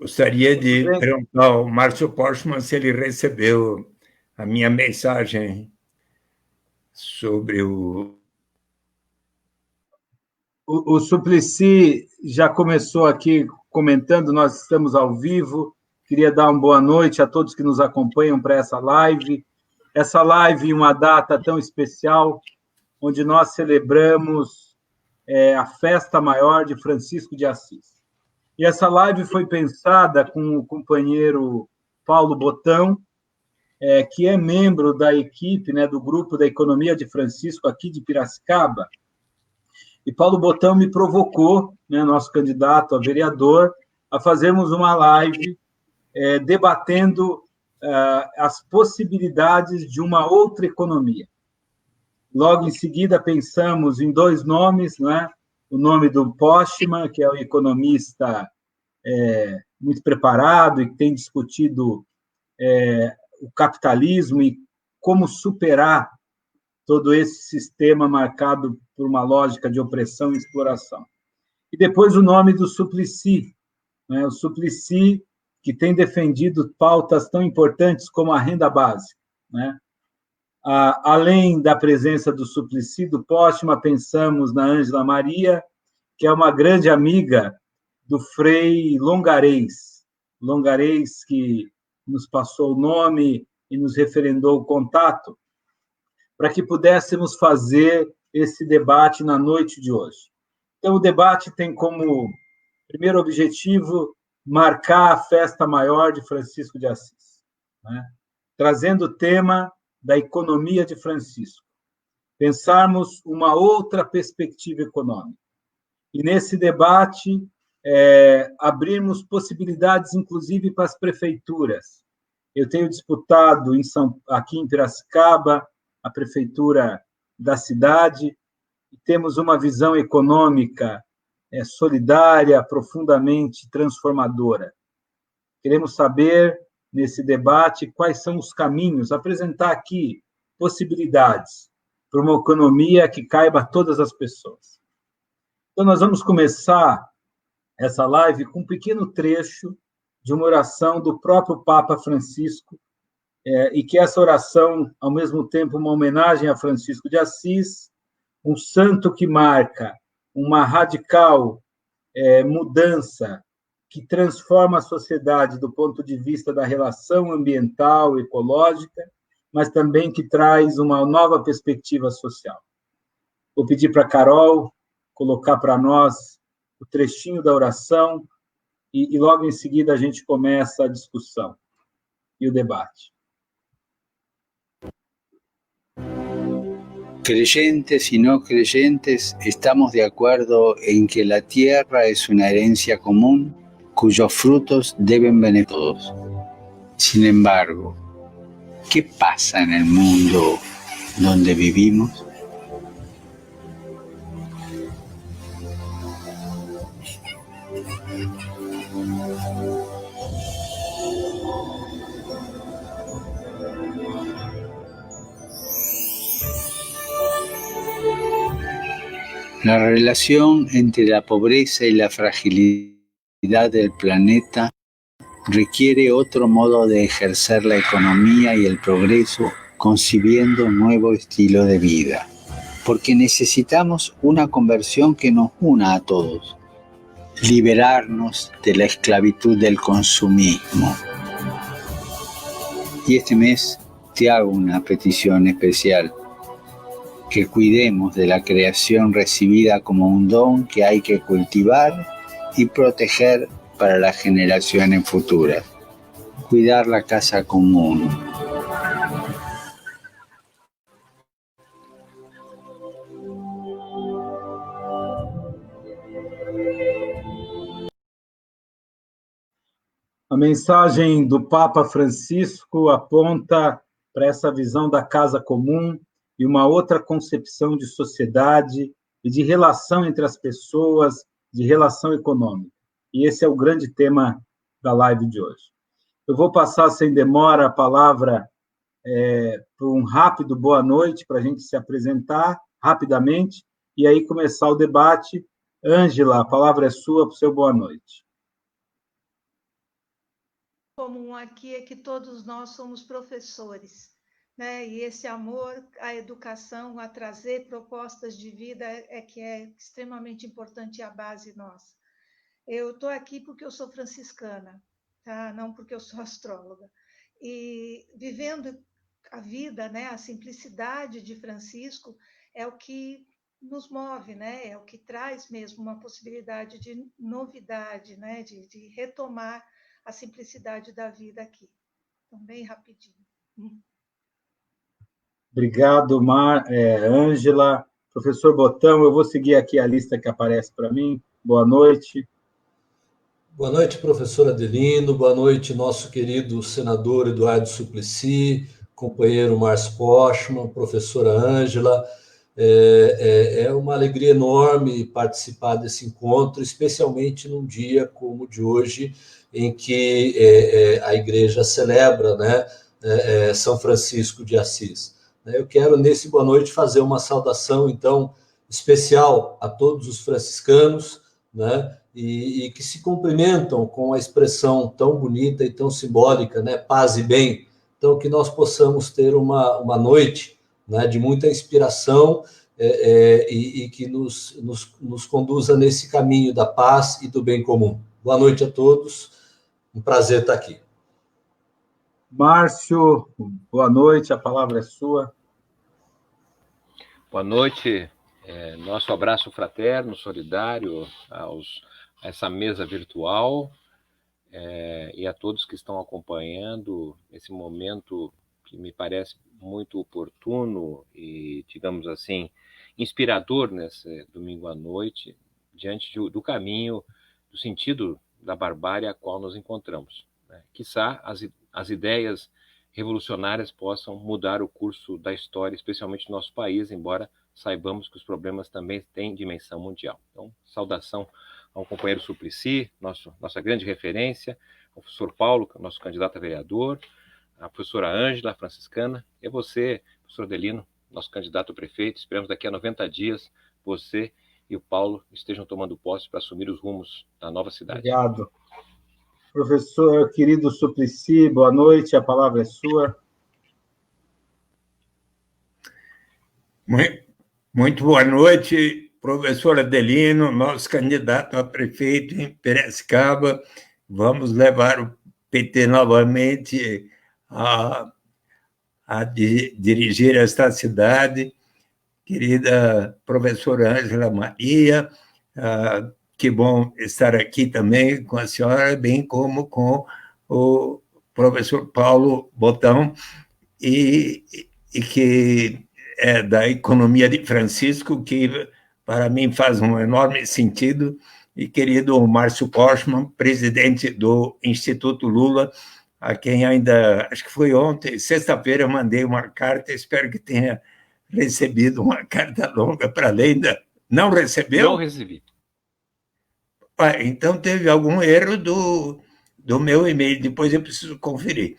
Gostaria de perguntar ao Márcio Postman se ele recebeu a minha mensagem sobre o... O Suplicy já começou aqui comentando, nós estamos ao vivo. Queria dar uma boa noite a todos que nos acompanham para essa live. Essa live em uma data tão especial, onde nós celebramos a festa maior de Francisco de Assis. E essa live foi pensada com o companheiro Paulo Botão, que é membro da equipe, né, do grupo da Economia de Francisco, aqui de Piracicaba. E Paulo Botão me provocou, né, nosso candidato a vereador, a fazermos uma live debatendo as possibilidades de uma outra economia. Logo em seguida, pensamos em dois nomes, né? O nome do Postman, que é um economista muito preparado e que tem discutido o capitalismo e como superar todo esse sistema marcado por uma lógica de opressão e exploração. E depois o nome do Suplicy, né? O Suplicy, que tem defendido pautas tão importantes como a renda básica, né? Além da presença do Suplicy, do Postman, pensamos na Ângela Maria, que é uma grande amiga do Frei Longarez, que nos passou o nome e nos referendou o contato, para que pudéssemos fazer esse debate na noite de hoje. Então, o debate tem como primeiro objetivo marcar a festa maior de Francisco de Assis, né? Trazendo o tema da economia de Francisco. Pensarmos uma outra perspectiva econômica. E, nesse debate, abrirmos possibilidades, inclusive, para as prefeituras. Eu tenho disputado aqui em Piracicaba, a prefeitura da cidade, e temos uma visão econômica solidária, profundamente transformadora. Queremos saber, nesse debate, quais são os caminhos, apresentar aqui possibilidades para uma economia que caiba a todas as pessoas. Então, nós vamos começar essa live com um pequeno trecho de uma oração do próprio Papa Francisco, e que essa oração, ao mesmo tempo, uma homenagem a Francisco de Assis, um santo que marca uma radical mudança que transforma a sociedade do ponto de vista da relação ambiental, ecológica, mas também que traz uma nova perspectiva social. Vou pedir para a Carol colocar para nós o trechinho da oração e logo em seguida a gente começa a discussão e o debate. Creyentes y no creyentes, estamos de acuerdo en que la tierra es una herencia común cuyos frutos deben beneficiar a todos. Sin embargo, ¿qué pasa en el mundo donde vivimos? La relación entre la pobreza y la fragilidad del planeta requiere otro modo de ejercer la economía y el progreso, concibiendo un nuevo estilo de vida. Porque necesitamos una conversión que nos una a todos, liberarnos de la esclavitud del consumismo. Y este mes te hago una petición especial. Que cuidemos de la creación recibida como un don que hay que cultivar y proteger para las generaciones futuras. Cuidar la casa común. A mensagem do Papa Francisco aponta para essa visão da casa comum e uma outra concepção de sociedade e de relação entre as pessoas, de relação econômica. E esse é o grande tema da live de hoje. Eu vou passar, sem demora, a palavra para um rápido boa noite, para a gente se apresentar rapidamente, e aí começar o debate. Ângela, a palavra é sua para o seu boa noite. comum aqui é que todos nós somos professores, né? E esse amor à educação, a trazer propostas de vida é que é extremamente importante e a base nossa. Eu estou aqui porque eu sou franciscana, tá? Não porque eu sou astróloga. E vivendo a vida, né? A simplicidade de Francisco é o que nos move, né? É o que traz mesmo uma possibilidade de novidade, né? De retomar a simplicidade da vida aqui. Então, bem rapidinho. Obrigado, Ângela. Professor Botão, eu vou seguir aqui a lista que aparece para mim. Boa noite. Boa noite, professor Adelino. Boa noite, nosso querido senador Eduardo Suplicy, companheiro Márcio Postman, professora Ângela. É uma alegria enorme participar desse encontro, especialmente num dia como o de hoje, em que a Igreja celebra, né, São Francisco de Assis. Eu quero, nesse boa noite, fazer uma saudação, então, especial a todos os franciscanos, né, e que se cumprimentam com a expressão tão bonita e tão simbólica, né, paz e bem. Então, que nós possamos ter uma noite, né, de muita inspiração e que nos conduza nesse caminho da paz e do bem comum. Boa noite a todos, um prazer estar aqui. Márcio, boa noite, a palavra é sua. Boa noite, nosso abraço fraterno, solidário a essa mesa virtual e a todos que estão acompanhando esse momento que me parece muito oportuno e, digamos assim, inspirador nesse domingo à noite, diante do caminho, do sentido da barbárie a qual nos encontramos. Quiçá as ideias revolucionárias possam mudar o curso da história, especialmente no nosso país, embora saibamos que os problemas também têm dimensão mundial. Então, saudação ao companheiro Suplicy, nossa grande referência, ao professor Paulo, nosso candidato a vereador, a professora Ângela, franciscana, e você, professor Adelino, nosso candidato a prefeito. Esperamos daqui a 90 dias você e o Paulo estejam tomando posse para assumir os rumos da nova cidade. Obrigado. Professor querido Suplicy, boa noite, a palavra é sua. Muito boa noite, professor Adelino, nosso candidato a prefeito em Piracicaba. Vamos levar o PT novamente a dirigir esta cidade. Querida professora Ângela Maria, que bom estar aqui também com a senhora, bem como com o professor Paulo Botão, e que é da economia de Francisco, que para mim faz um enorme sentido, e querido Márcio Postman, presidente do Instituto Lula, a quem ainda, acho que foi ontem, sexta-feira, mandei uma carta, espero que tenha recebido uma carta longa para além da... Não recebeu? Não recebi. Então teve algum erro do meu e-mail, depois eu preciso conferir.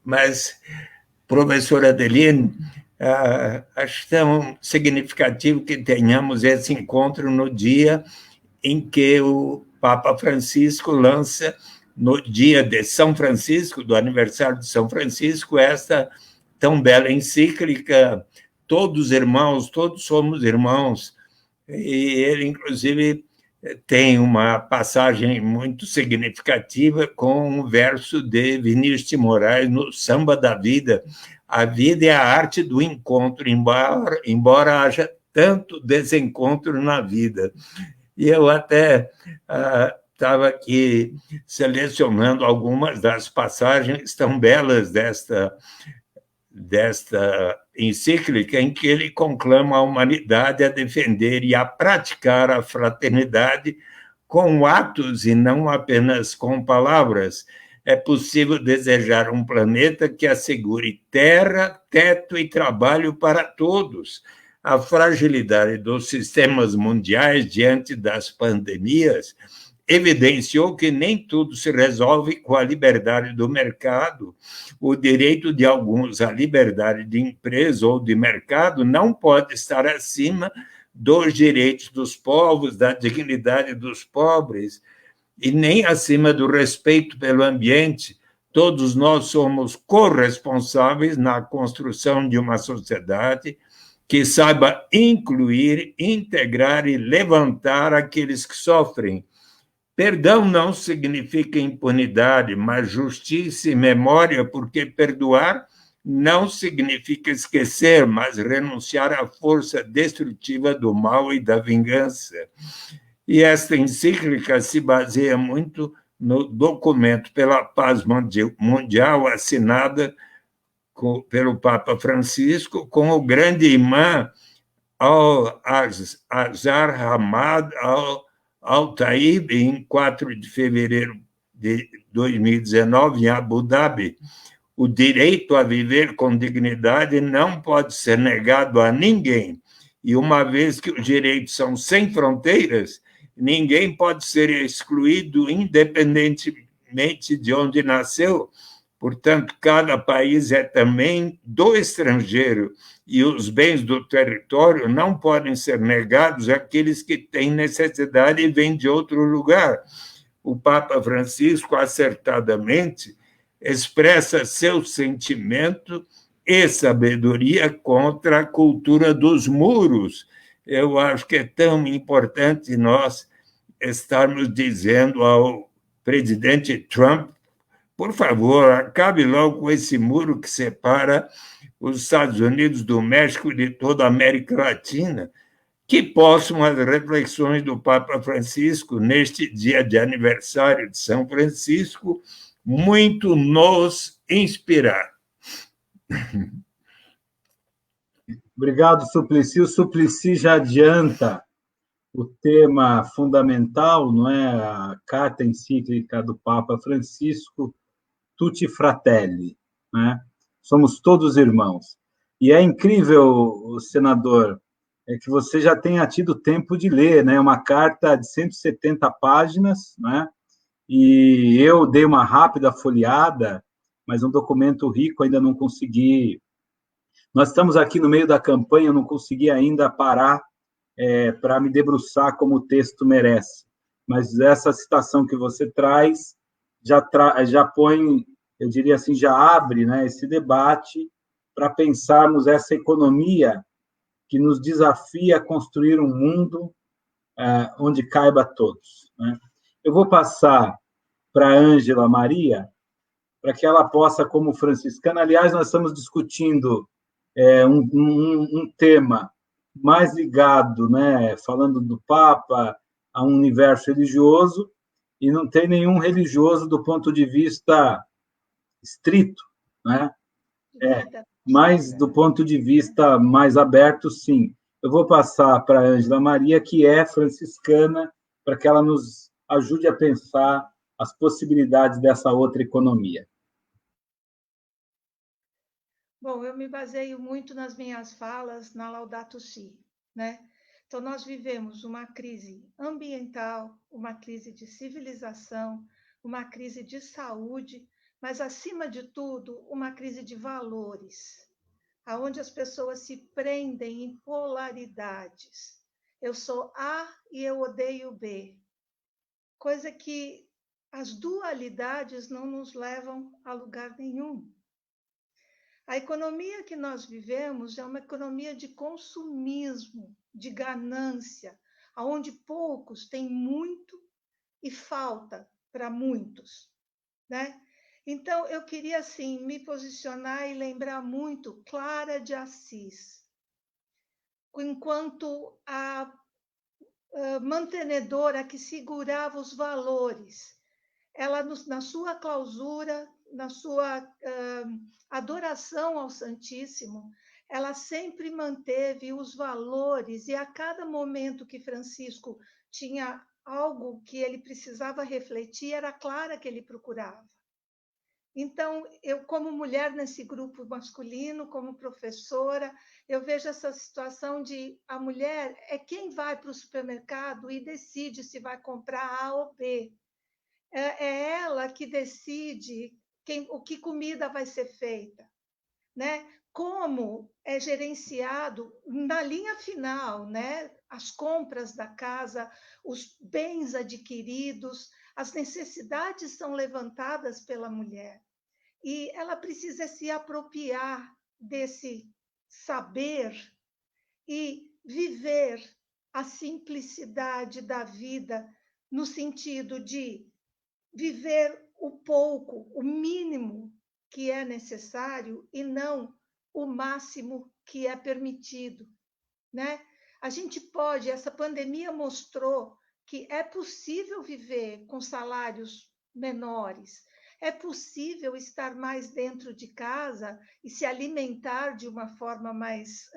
Mas, professor Adelino, acho tão significativo que tenhamos esse encontro no dia em que o Papa Francisco lança, no dia de São Francisco, do aniversário de São Francisco, esta tão bela encíclica, todos irmãos, todos somos irmãos. E ele, inclusive, tem uma passagem muito significativa com um verso de Vinícius de Moraes no Samba da Vida. A vida é a arte do encontro, embora haja tanto desencontro na vida. E eu até estava aqui selecionando algumas das passagens tão belas desta encíclica, em que ele conclama a humanidade a defender e a praticar a fraternidade com atos e não apenas com palavras. É possível desejar um planeta que assegure terra, teto e trabalho para todos. A fragilidade dos sistemas mundiais diante das pandemias evidenciou que nem tudo se resolve com a liberdade do mercado. O direito de alguns à liberdade de empresa ou de mercado não pode estar acima dos direitos dos povos, da dignidade dos pobres. e nem acima do respeito pelo ambiente. Todos nós somos corresponsáveis na construção de uma sociedade que saiba incluir, integrar e levantar aqueles que sofrem. Perdão não significa impunidade, mas justiça e memória, porque perdoar não significa esquecer, mas renunciar à força destrutiva do mal e da vingança. E esta encíclica se baseia muito no documento pela paz mundial assinada pelo Papa Francisco com o grande imã Al-Azhar Hamad Al-Taib, em 4 de fevereiro de 2019, em Abu Dhabi. O direito a viver com dignidade não pode ser negado a ninguém. E uma vez que os direitos são sem fronteiras, ninguém pode ser excluído independentemente de onde nasceu. Portanto, cada país é também do estrangeiro e os bens do território não podem ser negados àqueles que têm necessidade e vêm de outro lugar. O Papa Francisco, acertadamente, expressa seu sentimento e sabedoria contra a cultura dos muros. Eu acho que é tão importante nós estarmos dizendo ao presidente Trump: por favor, acabe logo com esse muro que separa os Estados Unidos do México e de toda a América Latina. Que possam as reflexões do Papa Francisco, neste dia de aniversário de São Francisco, muito nos inspirar. Obrigado, Suplicy. O Suplicy já adianta o tema fundamental, não é? A carta encíclica do Papa Francisco, Tutti Fratelli, né? Somos todos irmãos. E é incrível, senador, que você já tenha tido tempo de ler, né? Uma carta de 170 páginas, né? E eu dei uma rápida folheada, mas um documento rico ainda não consegui. Nós estamos aqui no meio da campanha, eu não consegui ainda parar para me debruçar como o texto merece. Mas essa citação que você traz já põe, eu diria assim, já abre, né, esse debate para pensarmos essa economia que nos desafia a construir um mundo onde caiba a todos, né? Eu vou passar para a Ângela Maria, para que ela possa, como franciscana, aliás, nós estamos discutindo um tema mais ligado, né, falando do Papa, a um universo religioso, e não tem nenhum religioso do ponto de vista estrito, né? Mas do ponto de vista mais aberto, sim. Eu vou passar para a Ângela Maria, que é franciscana, para que ela nos ajude a pensar as possibilidades dessa outra economia. Bom, eu me baseio muito nas minhas falas na Laudato Si, né? Então, nós vivemos uma crise ambiental, uma crise de civilização, uma crise de saúde, mas, acima de tudo, uma crise de valores, onde as pessoas se prendem em polaridades. Eu sou A e eu odeio B, coisa que as dualidades não nos levam a lugar nenhum. A economia que nós vivemos é uma economia de consumismo, de ganância, onde poucos têm muito e falta para muitos, né? Então, eu queria, assim, me posicionar e lembrar muito Clara de Assis, enquanto a mantenedora que segurava os valores. Ela, na sua clausura, na sua adoração ao Santíssimo, ela sempre manteve os valores, e a cada momento que Francisco tinha algo que ele precisava refletir, era Clara que ele procurava. Então, eu, como mulher nesse grupo masculino, como professora, eu vejo essa situação de a mulher é quem vai para o supermercado e decide se vai comprar A ou B. É ela que decide o que comida vai ser feita, né? Como é gerenciado na linha final, né? As compras da casa, os bens adquiridos, As necessidades são levantadas pela mulher e ela precisa se apropriar desse saber e viver a simplicidade da vida, no sentido de viver o pouco, o mínimo que é necessário e não o máximo que é permitido, né? A gente pode, essa pandemia mostrou que é possível viver com salários menores, é possível estar mais dentro de casa e se alimentar de uma forma mais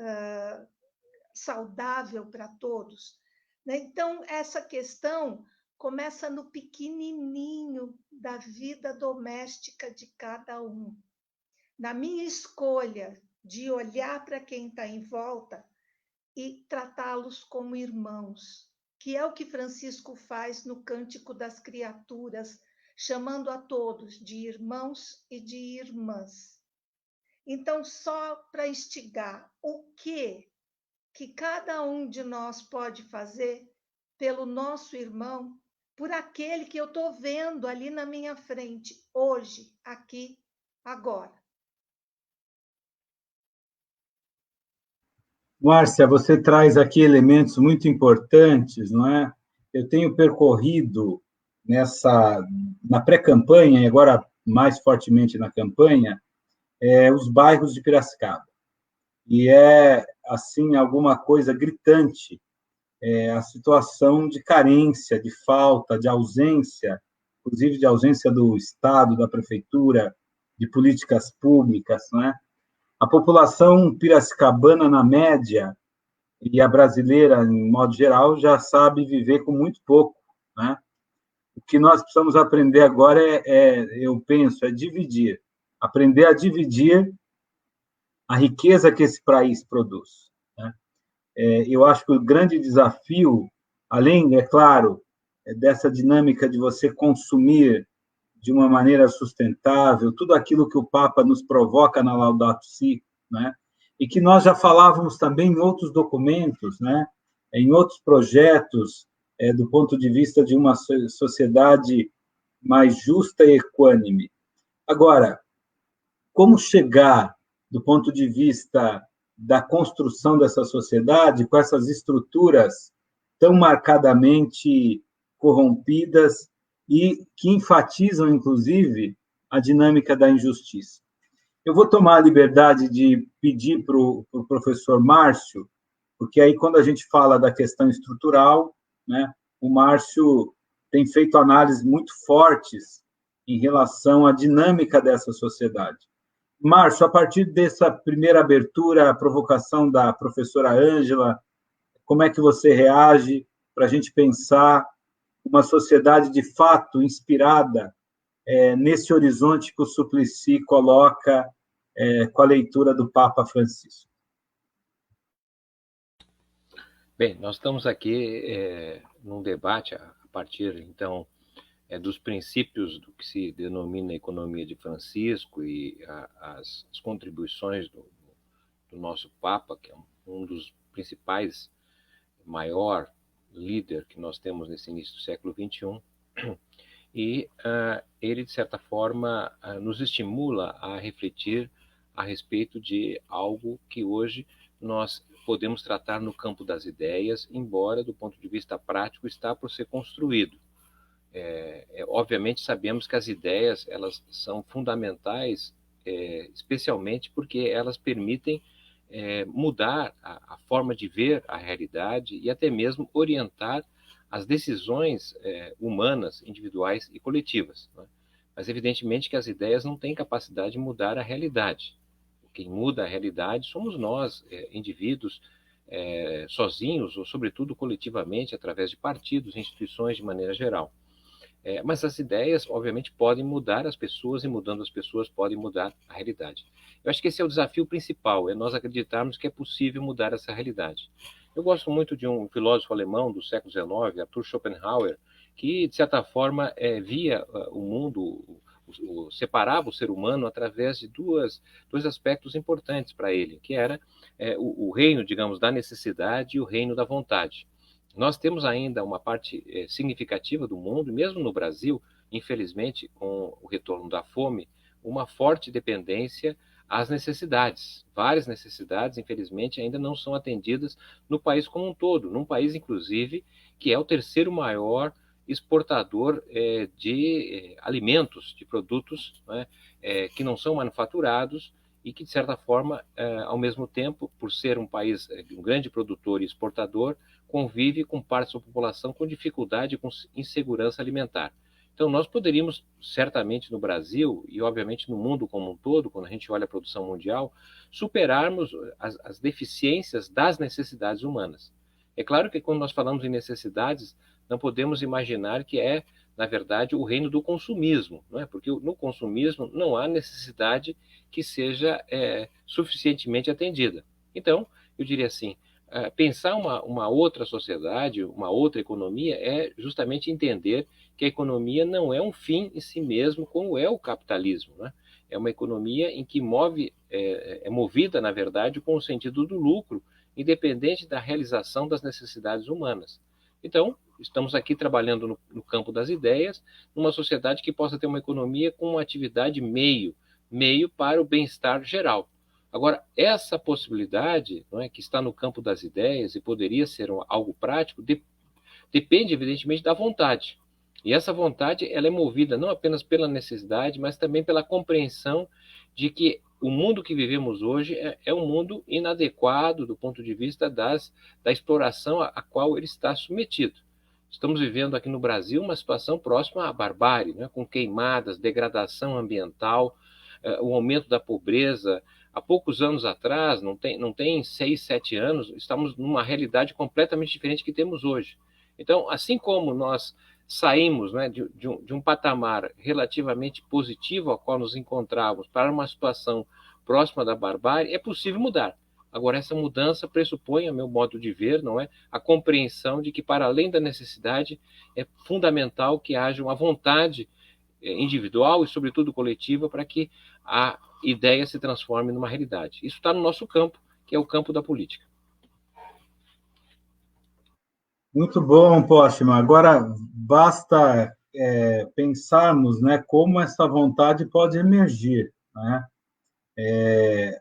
saudável para todos, né? Então, essa questão começa no pequenininho da vida doméstica de cada um. Na minha escolha de olhar para quem está em volta e tratá-los como irmãos, que é o que Francisco faz no Cântico das Criaturas, chamando a todos de irmãos e de irmãs. Então, só para instigar, o que cada um de nós pode fazer pelo nosso irmão, por aquele que eu estou vendo ali na minha frente, hoje, aqui, agora. Márcia, você traz aqui elementos muito importantes, não é? Eu tenho percorrido na pré-campanha, e agora mais fortemente na campanha, os bairros de Piracicaba. E é, assim, alguma coisa gritante, a situação de carência, de falta, de ausência, inclusive de ausência do Estado, da Prefeitura, de políticas públicas, não é? A população piracicabana, na média, e a brasileira, em modo geral, já sabe viver com muito pouco, né? O que nós precisamos aprender agora eu penso, é dividir. Aprender a dividir a riqueza que esse país produz, né? Eu acho que o grande desafio, além, é claro, dessa dinâmica de você consumir de uma maneira sustentável, tudo aquilo que o Papa nos provoca na Laudato Si, né? E que nós já falávamos também em outros documentos, né? Em outros projetos, do ponto de vista de uma sociedade mais justa e equânime. Agora, como chegar, do ponto de vista da construção dessa sociedade, com essas estruturas tão marcadamente corrompidas e que enfatizam, inclusive, a dinâmica da injustiça? Eu vou tomar a liberdade de pedir para o professor Márcio, porque aí, quando a gente fala da questão estrutural, né, o Márcio tem feito análises muito fortes em relação à dinâmica dessa sociedade. Márcio, a partir dessa primeira abertura, a provocação da professora Ângela, como é que você reage para a gente pensar uma sociedade de fato inspirada nesse horizonte que o Suplicy coloca com a leitura do Papa Francisco? Bem, nós estamos aqui num debate a partir, então, dos princípios do que se denomina economia de Francisco e as contribuições do nosso Papa, que é um dos principais, maior líder que nós temos nesse início do século XXI, e ele, de certa forma, nos estimula a refletir a respeito de algo que hoje nós podemos tratar no campo das ideias, embora, do ponto de vista prático, está por ser construído. Obviamente, sabemos que as ideias elas são fundamentais, especialmente porque elas permitem mudar a forma de ver a realidade e até mesmo orientar as decisões humanas, individuais e coletivas, né? Mas, evidentemente, que as ideias não têm capacidade de mudar a realidade. Quem muda a realidade somos nós, indivíduos, sozinhos ou, sobretudo, coletivamente, através de partidos e instituições de maneira geral. Mas as ideias, obviamente, podem mudar as pessoas e, mudando as pessoas, podem mudar a realidade. Eu acho que esse é o desafio principal, é nós acreditarmos que é possível mudar essa realidade. Eu gosto muito de um filósofo alemão do século XIX, Arthur Schopenhauer, que, de certa forma, via o mundo, separava o ser humano através de dois aspectos importantes para ele, que era o reino, digamos, da necessidade e o reino da vontade. Nós temos ainda uma parte significativa do mundo, mesmo no Brasil, infelizmente, com o retorno da fome, uma forte dependência às necessidades. Várias necessidades, infelizmente, ainda não são atendidas no país como um todo, num país, inclusive, que é o terceiro maior exportador de alimentos, de produtos, né, que não são manufaturados e que, de certa forma, ao mesmo tempo, por ser um país, um grande produtor e exportador, convive com parte da sua população com dificuldade e com insegurança alimentar. Então, nós poderíamos, certamente no Brasil e, obviamente, no mundo como um todo, quando a gente olha a produção mundial, superarmos as deficiências das necessidades humanas. É claro que, quando nós falamos em necessidades, não podemos imaginar que é, na verdade, o reino do consumismo, não é? Porque no consumismo não há necessidade que seja suficientemente atendida. Então, eu diria assim, pensar uma outra sociedade, uma outra economia, é justamente entender que a economia não é um fim em si mesmo, como é o capitalismo, né? É uma economia em que é movida, na verdade, com o sentido do lucro, independente da realização das necessidades humanas. Então, estamos aqui trabalhando no campo das ideias, numa sociedade que possa ter uma economia com uma atividade meio para o bem-estar geral. Agora, essa possibilidade, não é, que está no campo das ideias e poderia ser algo prático, depende, evidentemente, da vontade. E essa vontade, ela é movida não apenas pela necessidade, mas também pela compreensão de que o mundo que vivemos hoje é um mundo inadequado do ponto de vista da exploração a qual ele está submetido. Estamos vivendo aqui no Brasil uma situação próxima à barbárie, né, com queimadas, degradação ambiental, o aumento da pobreza. Há poucos anos atrás, não tem 6, 7 anos, estamos numa realidade completamente diferente que temos hoje. Então, assim como nós saímos, né, de um patamar relativamente positivo ao qual nos encontrávamos para uma situação próxima da barbárie, é possível mudar. Agora, essa mudança pressupõe, a meu modo de ver, não é, a compreensão de que, para além da necessidade, é fundamental que haja uma vontade individual e, sobretudo, coletiva, para que a ideia se transforme numa realidade. Isso está no nosso campo, que é o campo da política. Muito bom, Postman. Agora, basta pensarmos, né, como essa vontade pode emergir, né?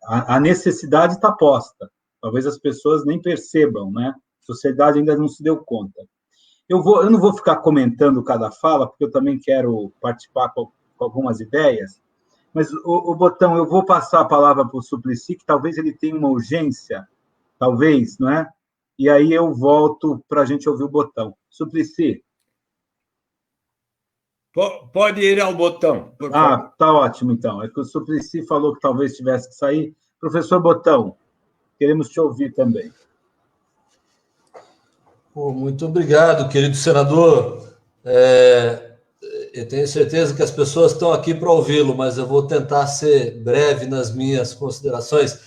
A necessidade está posta. Talvez as pessoas nem percebam, né? A sociedade ainda não se deu conta. Eu não vou ficar comentando cada fala, porque eu também quero participar com algumas ideias, mas, o Botão, eu vou passar a palavra para o Suplicy, que talvez ele tenha uma urgência, talvez, não é? E aí eu volto para a gente ouvir o Botão. Suplicy. Pode ir ao Botão, por favor. Tá ótimo, então. É que o Suplicy falou que talvez tivesse que sair. Professor Botão, queremos te ouvir também. Muito obrigado, querido senador. Eu tenho certeza que as pessoas estão aqui para ouvi-lo, mas eu vou tentar ser breve nas minhas considerações.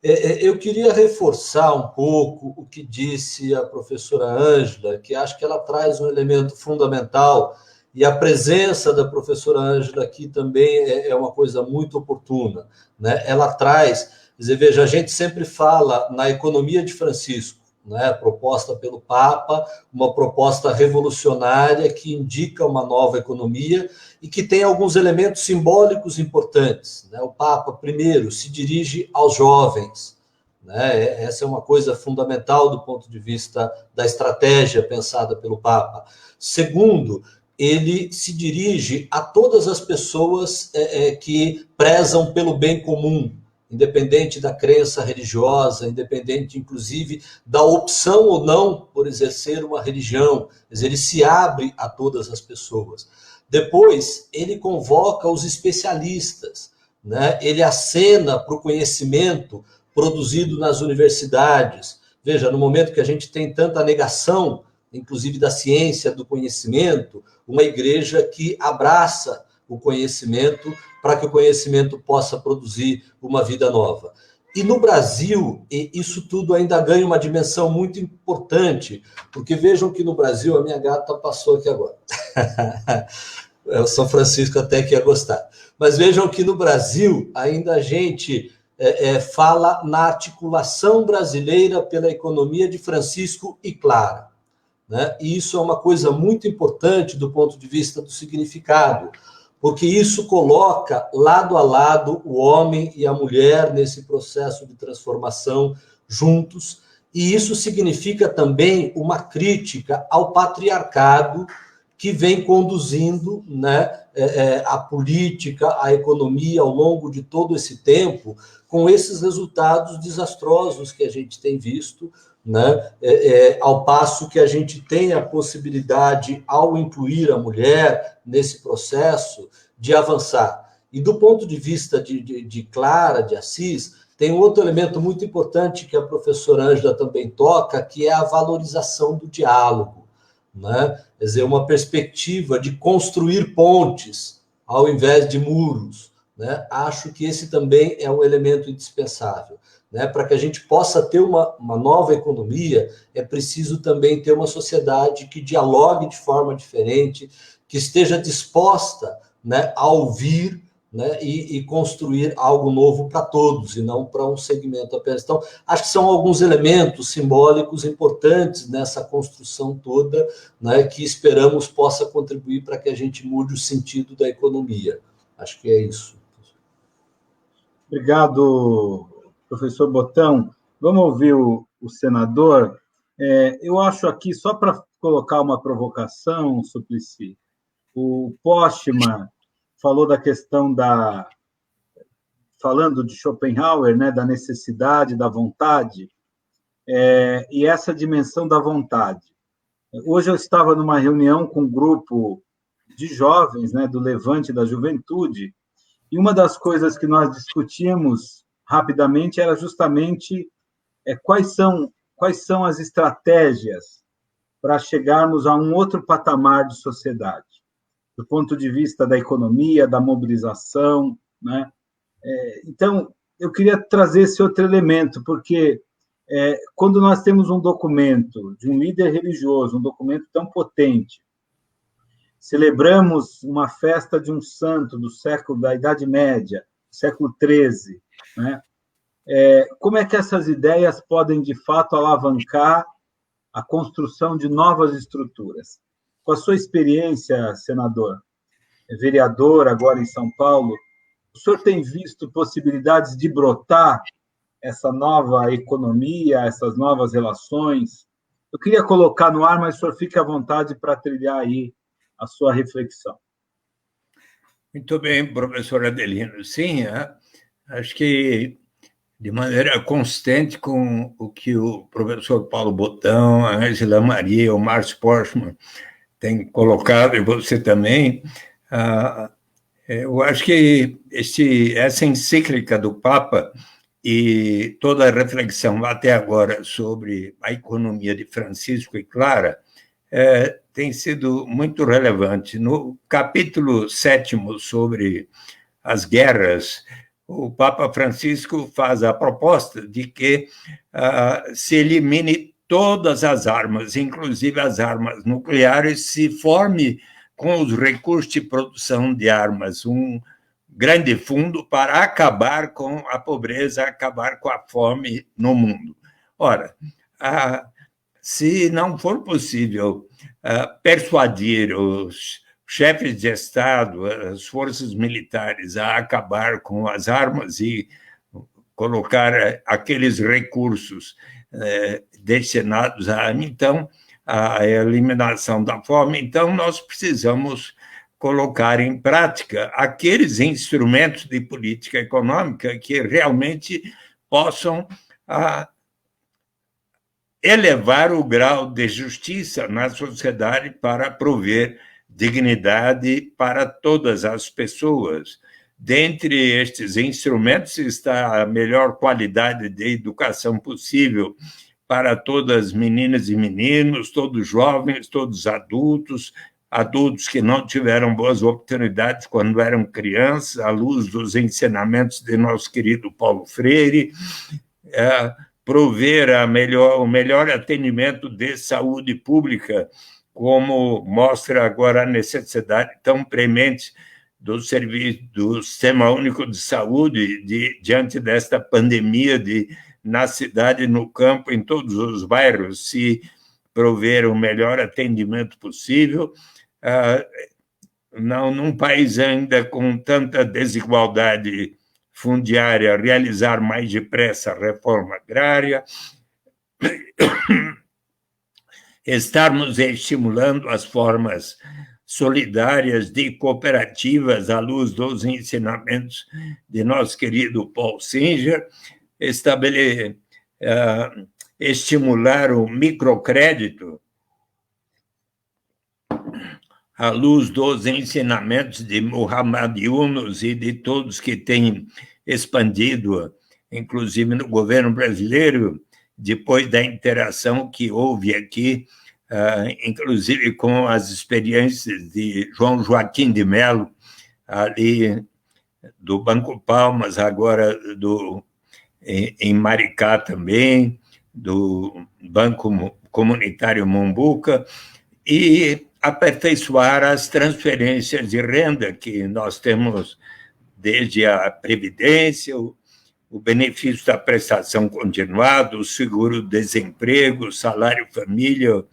Eu queria reforçar um pouco o que disse a professora Ângela, que acho que ela traz um elemento fundamental, e a presença da professora Ângela aqui também é uma coisa muito oportuna, né? Ela traz, veja, a gente sempre fala na economia de Francisco, né, proposta pelo Papa, uma proposta revolucionária que indica uma nova economia e que tem alguns elementos simbólicos importantes, né? O Papa, primeiro, se dirige aos jovens, né? Essa é uma coisa fundamental do ponto de vista da estratégia pensada pelo Papa. Segundo, ele se dirige a todas as pessoas que prezam pelo bem comum, independente da crença religiosa, independente, inclusive, da opção ou não por exercer uma religião. Ele se abre a todas as pessoas. Depois, ele convoca os especialistas, né? Ele acena para o conhecimento produzido nas universidades. Veja, no momento que a gente tem tanta negação, inclusive da ciência, do conhecimento, uma igreja que abraça o conhecimento para que o conhecimento possa produzir uma vida nova. E no Brasil, isso tudo ainda ganha uma dimensão muito importante, porque vejam que no Brasil, a minha gata passou aqui agora. O São Francisco até que ia gostar. Mas vejam que no Brasil, ainda a gente fala na articulação brasileira pela economia de Francisco e Clara. né? E isso é uma coisa muito importante do ponto de vista do significado, porque isso coloca lado a lado o homem e a mulher nesse processo de transformação juntos, e isso significa também uma crítica ao patriarcado que vem conduzindo, né, a política, a economia ao longo de todo esse tempo, com esses resultados desastrosos que a gente tem visto, né, ao passo que a gente tem a possibilidade, ao incluir a mulher nesse processo, de avançar. E do ponto de vista de Clara de Assis, tem um outro elemento muito importante que a professora Ângela também toca, que é a valorização do diálogo, né? Quer dizer, uma perspectiva de construir pontes ao invés de muros, né? Acho que esse também é um elemento indispensável, né? Para que a gente possa ter uma nova economia, é preciso também ter uma sociedade que dialogue de forma diferente, que esteja disposta, né, a ouvir, né, e construir algo novo para todos, e não para um segmento apenas. Então, acho que são alguns elementos simbólicos importantes nessa construção toda, né, que esperamos possa contribuir para que a gente mude o sentido da economia. Acho que é isso. Obrigado, professor Botão. Vamos ouvir o senador. Eu acho aqui, só para colocar uma provocação, Suplicy, o Postman falou da questão falando de Schopenhauer, né, da necessidade, da vontade, e essa dimensão da vontade. Hoje eu estava numa reunião com um grupo de jovens, né, do Levante da Juventude, e uma das coisas que nós discutimos rapidamente era justamente quais são as estratégias para chegarmos a um outro patamar de sociedade, do ponto de vista da economia, da mobilização, né? Então, eu queria trazer esse outro elemento, porque quando nós temos um documento de um líder religioso, um documento tão potente, celebramos uma festa de um santo da Idade Média, século XIII, né? Como é que essas ideias podem, de fato, alavancar a construção de novas estruturas? Com a sua experiência, senador, vereador agora em São Paulo, o senhor tem visto possibilidades de brotar essa nova economia, essas novas relações? Eu queria colocar no ar, mas o senhor fique à vontade para trilhar aí a sua reflexão. Muito bem, professor Adelino. Sim, acho que de maneira consistente com o que o professor Paulo Botão, a Ângela Maria, o Márcio Postman tem colocado, e você também, eu acho que essa encíclica do Papa e toda a reflexão até agora sobre a economia de Francisco e Clara tem sido muito relevante. No capítulo 7º sobre as guerras, o Papa Francisco faz a proposta de que se elimine todas as armas, inclusive as armas nucleares, se forme com os recursos de produção de armas um grande fundo para acabar com a pobreza, acabar com a fome no mundo. Ora, se não for possível persuadir os chefes de Estado, as forças militares a acabar com as armas e colocar aqueles recursos destinados então, à eliminação da fome, então nós precisamos colocar em prática aqueles instrumentos de política econômica que realmente possam elevar o grau de justiça na sociedade para prover dignidade para todas as pessoas. Dentre estes instrumentos está a melhor qualidade de educação possível para todas as meninas e meninos, todos jovens, todos adultos que não tiveram boas oportunidades quando eram crianças, à luz dos ensinamentos de nosso querido Paulo Freire, prover o melhor atendimento de saúde pública, como mostra agora a necessidade tão premente do serviço do Sistema Único de Saúde diante desta pandemia na cidade, no campo, em todos os bairros, se prover o melhor atendimento possível, não num país ainda com tanta desigualdade fundiária, realizar mais depressa a reforma agrária, estarmos estimulando as formas solidárias de cooperativas à luz dos ensinamentos de nosso querido Paul Singer, estimular o microcrédito à luz dos ensinamentos de Muhammad Yunus e de todos que têm expandido, inclusive no governo brasileiro, depois da interação que houve aqui, inclusive com as experiências de João Joaquim de Mello, ali do Banco Palmas, agora em Maricá também, do Banco Comunitário Mombuca, e aperfeiçoar as transferências de renda que nós temos desde a Previdência, o benefício da prestação continuada, o seguro-desemprego, o salário-família,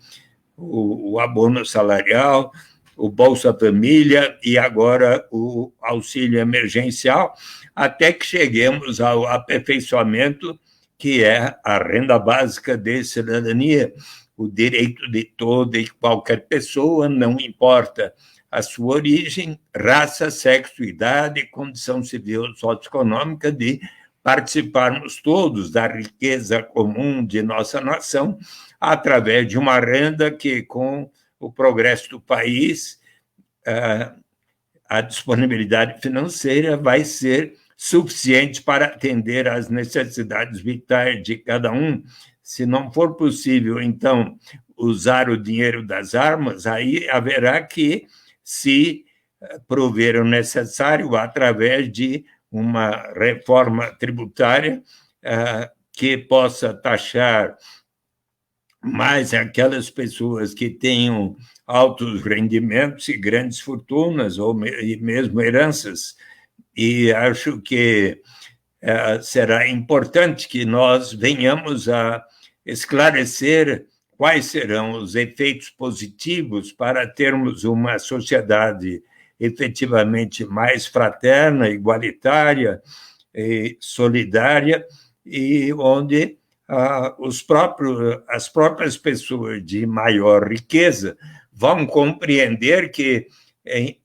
o abono salarial, o Bolsa Família e agora o auxílio emergencial, até que cheguemos ao aperfeiçoamento que é a renda básica de cidadania, o direito de toda e qualquer pessoa, não importa a sua origem, raça, sexo, idade, condição civil ou socioeconômica, de participarmos todos da riqueza comum de nossa nação através de uma renda que, com o progresso do país, a disponibilidade financeira vai ser suficiente para atender às necessidades vitais de cada um. Se não for possível, então, usar o dinheiro das armas, aí haverá que se prover o necessário através de uma reforma tributária que possa taxar mais aquelas pessoas que tenham altos rendimentos e grandes fortunas, ou mesmo heranças. E acho que será importante que nós venhamos a esclarecer quais serão os efeitos positivos para termos uma sociedade efetivamente mais fraterna, igualitária e solidária, e onde as próprias pessoas de maior riqueza vão compreender que,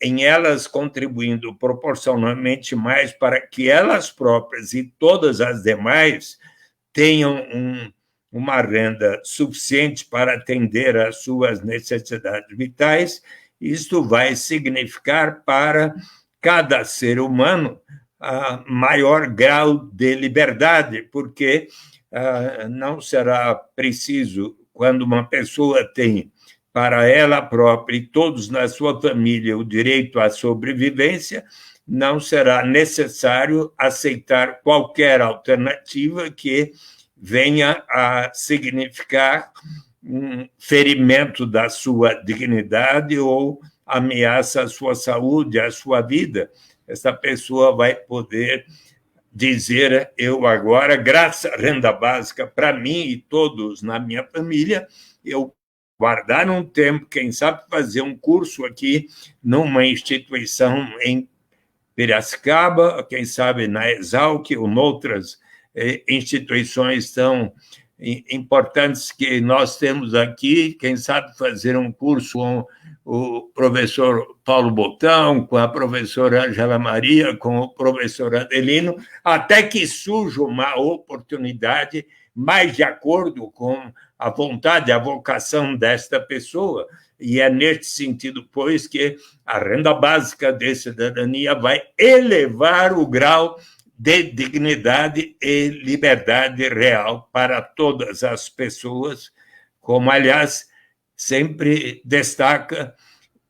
em elas contribuindo proporcionalmente mais para que elas próprias e todas as demais tenham uma renda suficiente para atender às suas necessidades vitais, isto vai significar para cada ser humano maior grau de liberdade, porque não será preciso, quando uma pessoa tem para ela própria e todos na sua família o direito à sobrevivência, não será necessário aceitar qualquer alternativa que venha a significar um ferimento da sua dignidade ou ameaça à sua saúde, à sua vida. Essa pessoa vai poder dizer: eu agora, graças à renda básica, para mim e todos na minha família, eu guardar um tempo, quem sabe fazer um curso aqui numa instituição em Piracicaba, quem sabe na Exalc ou noutras instituições tão importantes que nós temos aqui, quem sabe fazer um curso com o professor Paulo Botão, com a professora Ângela Maria, com o professor Adelino, até que surja uma oportunidade mais de acordo com a vontade, a vocação desta pessoa. E é neste sentido, pois, que a renda básica de cidadania vai elevar o grau de dignidade e liberdade real para todas as pessoas, como, aliás, sempre destaca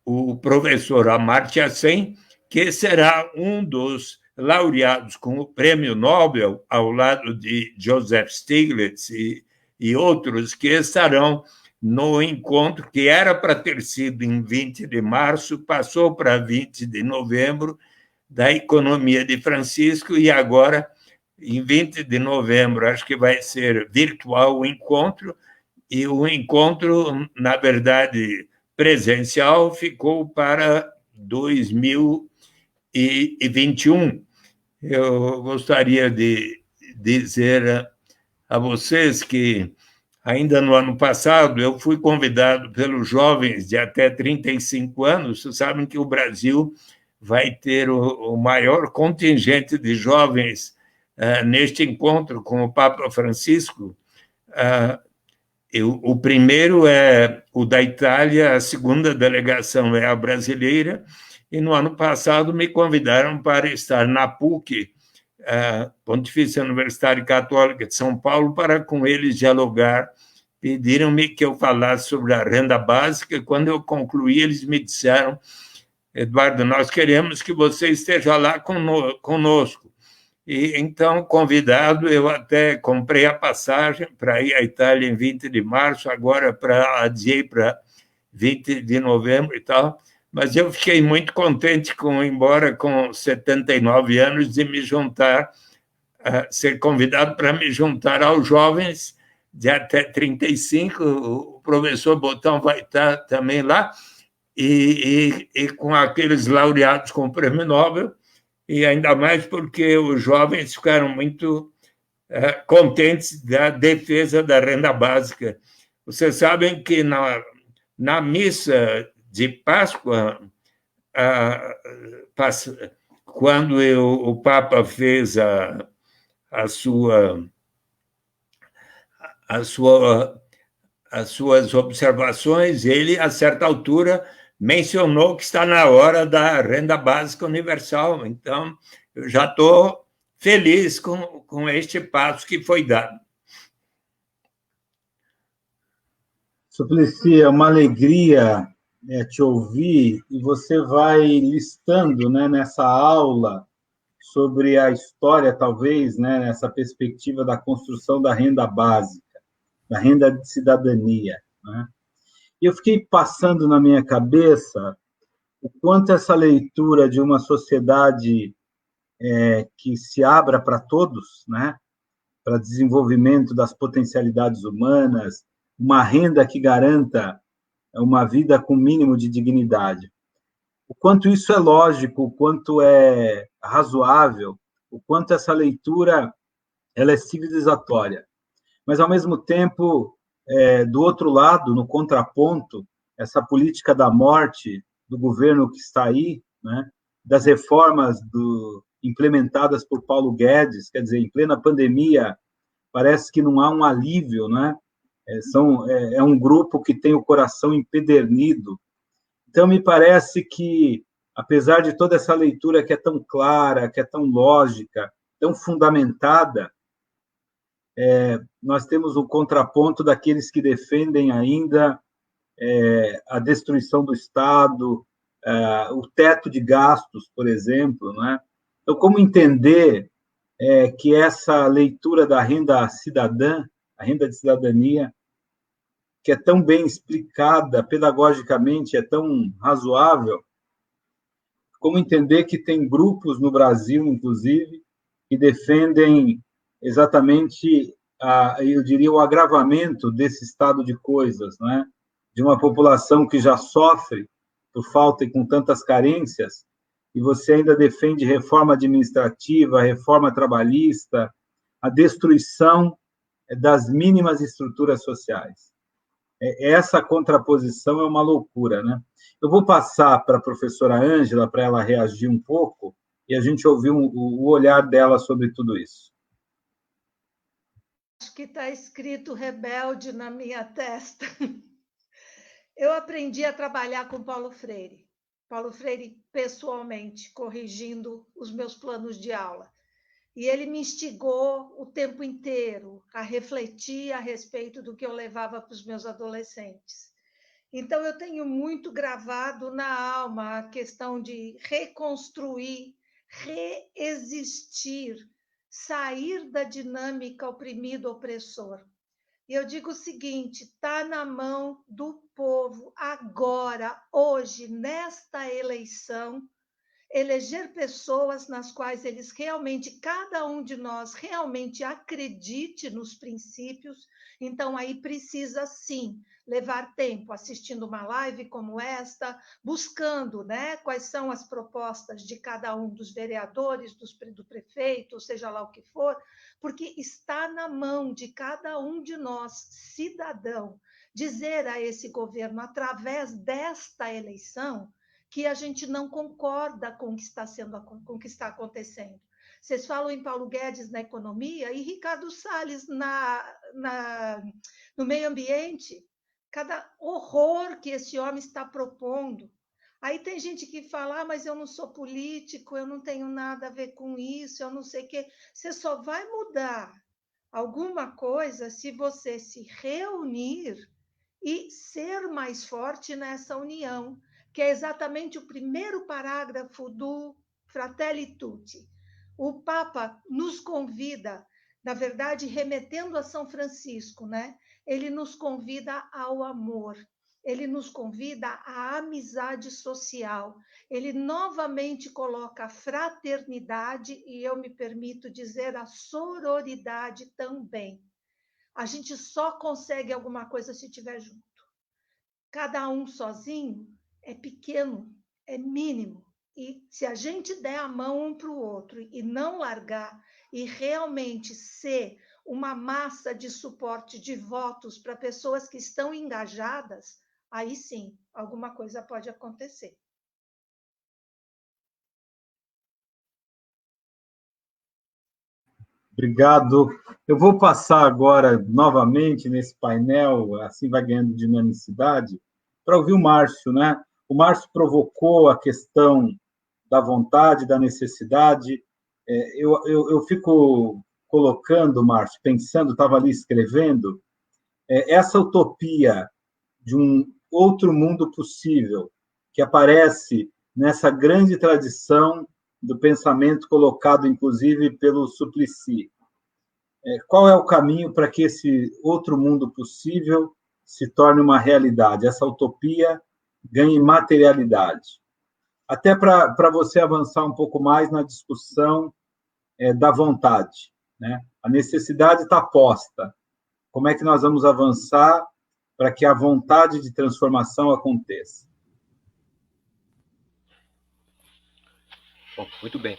o professor Amartya Sen, que será um dos laureados com o Prêmio Nobel, ao lado de Joseph Stiglitz e outros que estarão no encontro que era para ter sido em 20 de março, passou para 20 de novembro, da Economia de Francisco, e agora, em 20 de novembro, acho que vai ser virtual o encontro, e o encontro, na verdade, presencial ficou para 2021. Eu gostaria de dizer a vocês que, ainda no ano passado, eu fui convidado pelos jovens de até 35 anos. Vocês sabem que o Brasil vai ter o maior contingente de jovens neste encontro com o Papa Francisco. O primeiro é o da Itália, a segunda delegação é a brasileira, e no ano passado me convidaram para estar na PUC, Pontifícia Universidade Católica de São Paulo, para com eles dialogar. Pediram-me que eu falasse sobre a renda básica, e quando eu concluí, eles me disseram: Eduardo, nós queremos que você esteja lá conosco. E então, convidado, eu até comprei a passagem para ir à Itália em 20 de março, agora adiei para 20 de novembro e tal, mas eu fiquei muito contente embora com 79 anos, de me juntar, ser convidado para me juntar aos jovens de até 35, o professor Botão vai estar também lá, e com aqueles laureados com o Prêmio Nobel, e ainda mais porque os jovens ficaram muito contentes da defesa da renda básica. Vocês sabem que na missa de Páscoa, quando o Papa fez as suas observações, ele, a certa altura, mencionou que está na hora da renda básica universal. Então, eu já estou feliz com este passo que foi dado. Suplicy, é uma alegria te ouvir, e você vai listando, né, nessa aula sobre a história, talvez, né, nessa perspectiva da construção da renda básica, da renda de cidadania, né? E eu fiquei passando na minha cabeça o quanto essa leitura de uma sociedade que se abra para todos, né, para desenvolvimento das potencialidades humanas, uma renda que garanta uma vida com mínimo de dignidade. O quanto isso é lógico, o quanto é razoável, o quanto essa leitura ela é civilizatória. Mas, ao mesmo tempo, do outro lado, no contraponto, essa política da morte do governo que está aí, né, das reformas implementadas por Paulo Guedes, quer dizer, em plena pandemia, parece que não há um alívio, né? É um grupo que tem o coração empedernido. Então, me parece que, apesar de toda essa leitura que é tão clara, que é tão lógica, tão fundamentada, nós temos um contraponto daqueles que defendem ainda a destruição do Estado, o teto de gastos, por exemplo, né? Então, como entender que essa leitura da renda cidadã, a renda de cidadania, que é tão bem explicada pedagogicamente, é tão razoável, como entender que tem grupos no Brasil, inclusive, que defendem exatamente, eu diria, o agravamento desse estado de coisas, né? De uma população que já sofre por falta e com tantas carências, e você ainda defende reforma administrativa, reforma trabalhista, a destruição das mínimas estruturas sociais. Essa contraposição é uma loucura, né? Eu vou passar para a professora Ângela para ela reagir um pouco e a gente ouvir o olhar dela sobre tudo isso. Acho que está escrito rebelde na minha testa. Eu aprendi a trabalhar com Paulo Freire pessoalmente, corrigindo os meus planos de aula. E ele me instigou o tempo inteiro a refletir a respeito do que eu levava para os meus adolescentes. Então, eu tenho muito gravado na alma a questão de reconstruir, reexistir, sair da dinâmica oprimido-opressor. E eu digo o seguinte: está na mão do povo, agora, hoje, nesta eleição, eleger pessoas nas quais eles realmente, cada um de nós realmente acredite nos princípios. Então, aí precisa, sim, levar tempo assistindo uma live como esta, buscando, né, quais são as propostas de cada um dos vereadores, do prefeito, seja lá o que for, porque está na mão de cada um de nós, cidadão, dizer a esse governo, através desta eleição, que a gente não concorda com o que está acontecendo. Vocês falam em Paulo Guedes na economia e Ricardo Salles no meio ambiente. Cada horror que esse homem está propondo. Aí tem gente que fala, mas eu não sou político, eu não tenho nada a ver com isso, eu não sei o quê. Você só vai mudar alguma coisa se você se reunir e ser mais forte nessa união, que é exatamente o primeiro parágrafo do Fratelli Tutti. O Papa nos convida, na verdade, remetendo a São Francisco, né? Ele nos convida ao amor, ele nos convida à amizade social, ele novamente coloca a fraternidade e, eu me permito dizer, a sororidade também. A gente só consegue alguma coisa se estiver junto. Cada um sozinho é pequeno, é mínimo. E se a gente der a mão um para o outro e não largar, e realmente ser uma massa de suporte de votos para pessoas que estão engajadas, aí sim, alguma coisa pode acontecer. Obrigado. Eu vou passar agora novamente nesse painel, assim vai ganhando dinamicidade, para ouvir o Márcio, né? O Márcio provocou a questão da vontade, da necessidade. Eu fico colocando, Márcio, pensando, estava ali escrevendo, essa utopia de um outro mundo possível, que aparece nessa grande tradição do pensamento colocado, inclusive, pelo Suplicy. Qual é o caminho para que esse outro mundo possível se torne uma realidade, essa utopia ganhe materialidade? Até para você avançar um pouco mais na discussão da vontade, né? A necessidade está posta. Como é que nós vamos avançar para que a vontade de transformação aconteça? Bom, muito bem.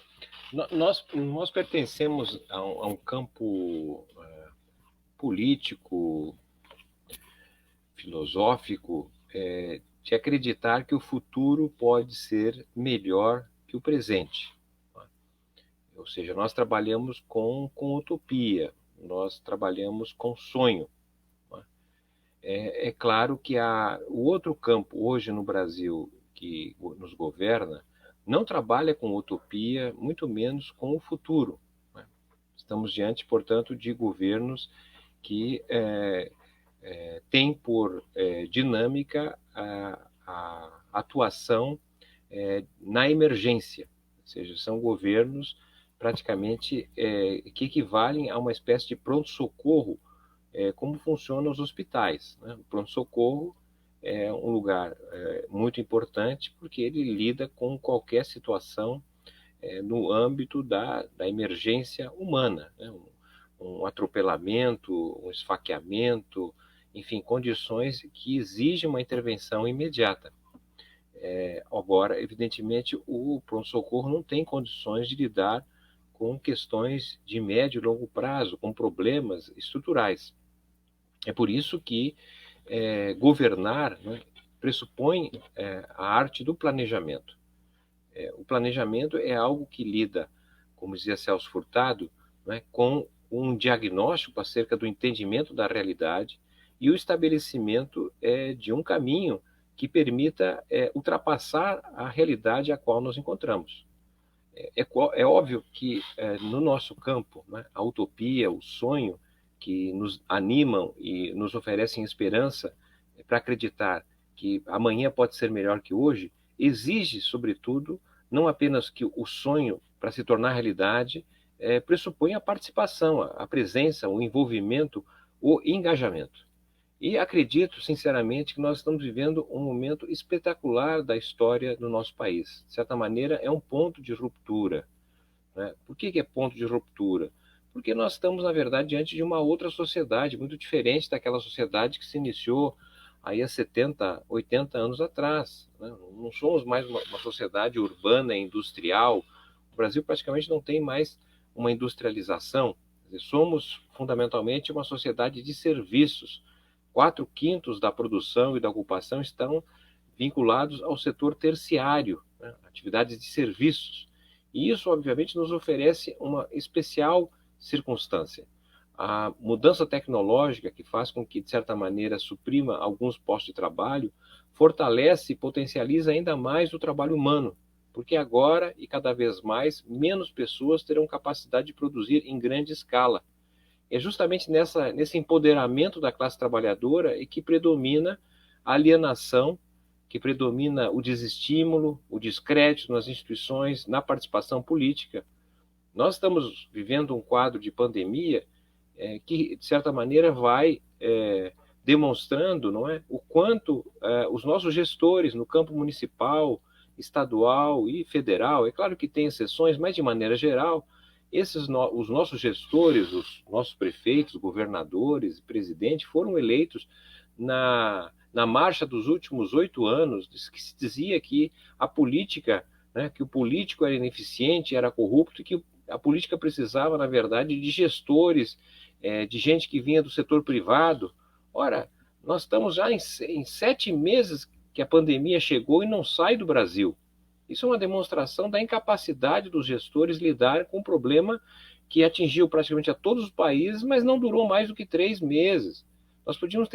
Nós pertencemos a um campo político, filosófico, de acreditar que o futuro pode ser melhor que o presente. Ou seja, nós trabalhamos com utopia, nós trabalhamos com sonho. É claro que o outro campo hoje no Brasil que nos governa não trabalha com utopia, muito menos com o futuro. Estamos diante, portanto, de governos que têm por dinâmica a atuação na emergência, ou seja, são governos praticamente que equivalem a uma espécie de pronto-socorro, como funcionam os hospitais, né? O pronto-socorro é um lugar muito importante porque ele lida com qualquer situação no âmbito da emergência humana, né? Um atropelamento, um esfaqueamento, enfim, condições que exigem uma intervenção imediata. Agora, evidentemente, o pronto-socorro não tem condições de lidar com questões de médio e longo prazo, com problemas estruturais. É por isso que governar, né, pressupõe a arte do planejamento. O planejamento é algo que lida, como dizia Celso Furtado, né, com um diagnóstico acerca do entendimento da realidade e o estabelecimento de um caminho que permita ultrapassar a realidade a qual nos encontramos. É óbvio que no nosso campo, né, a utopia, o sonho, que nos animam e nos oferecem esperança para acreditar que amanhã pode ser melhor que hoje, exige, sobretudo, não apenas que o sonho, para se tornar realidade, pressupõe a participação, a presença, o envolvimento, o engajamento. E acredito, sinceramente, que nós estamos vivendo um momento espetacular da história do nosso país. De certa maneira, é um ponto de ruptura, né? Por que é ponto de ruptura? Porque nós estamos, na verdade, diante de uma outra sociedade, muito diferente daquela sociedade que se iniciou aí há 70, 80 anos atrás, né? Não somos mais uma sociedade urbana e industrial. O Brasil praticamente não tem mais uma industrialização. Somos, fundamentalmente, uma sociedade de serviços. 4/5 da produção e da ocupação estão vinculados ao setor terciário, né? Atividades de serviços. E isso, obviamente, nos oferece uma especial circunstância. A mudança tecnológica, que faz com que, de certa maneira, suprima alguns postos de trabalho, fortalece e potencializa ainda mais o trabalho humano, porque agora, e cada vez mais, menos pessoas terão capacidade de produzir em grande escala. É justamente nesse empoderamento da classe trabalhadora que predomina a alienação, que predomina o desestímulo, o descrédito nas instituições, na participação política. Nós estamos vivendo um quadro de pandemia que, de certa maneira, vai demonstrando, não é, o quanto os nossos gestores no campo municipal, estadual e federal, é claro que tem exceções, mas, de maneira geral, os nossos gestores, os nossos prefeitos, governadores e presidentes foram eleitos na marcha dos últimos 8 anos, que se dizia que a política, né, que o político era ineficiente, era corrupto, e que a política precisava, na verdade, de gestores, de gente que vinha do setor privado. Ora, nós estamos já em 7 meses que a pandemia chegou e não sai do Brasil. Isso é uma demonstração da incapacidade dos gestores lidar com um problema que atingiu praticamente a todos os países, mas não durou mais do que 3 meses. Nós podíamos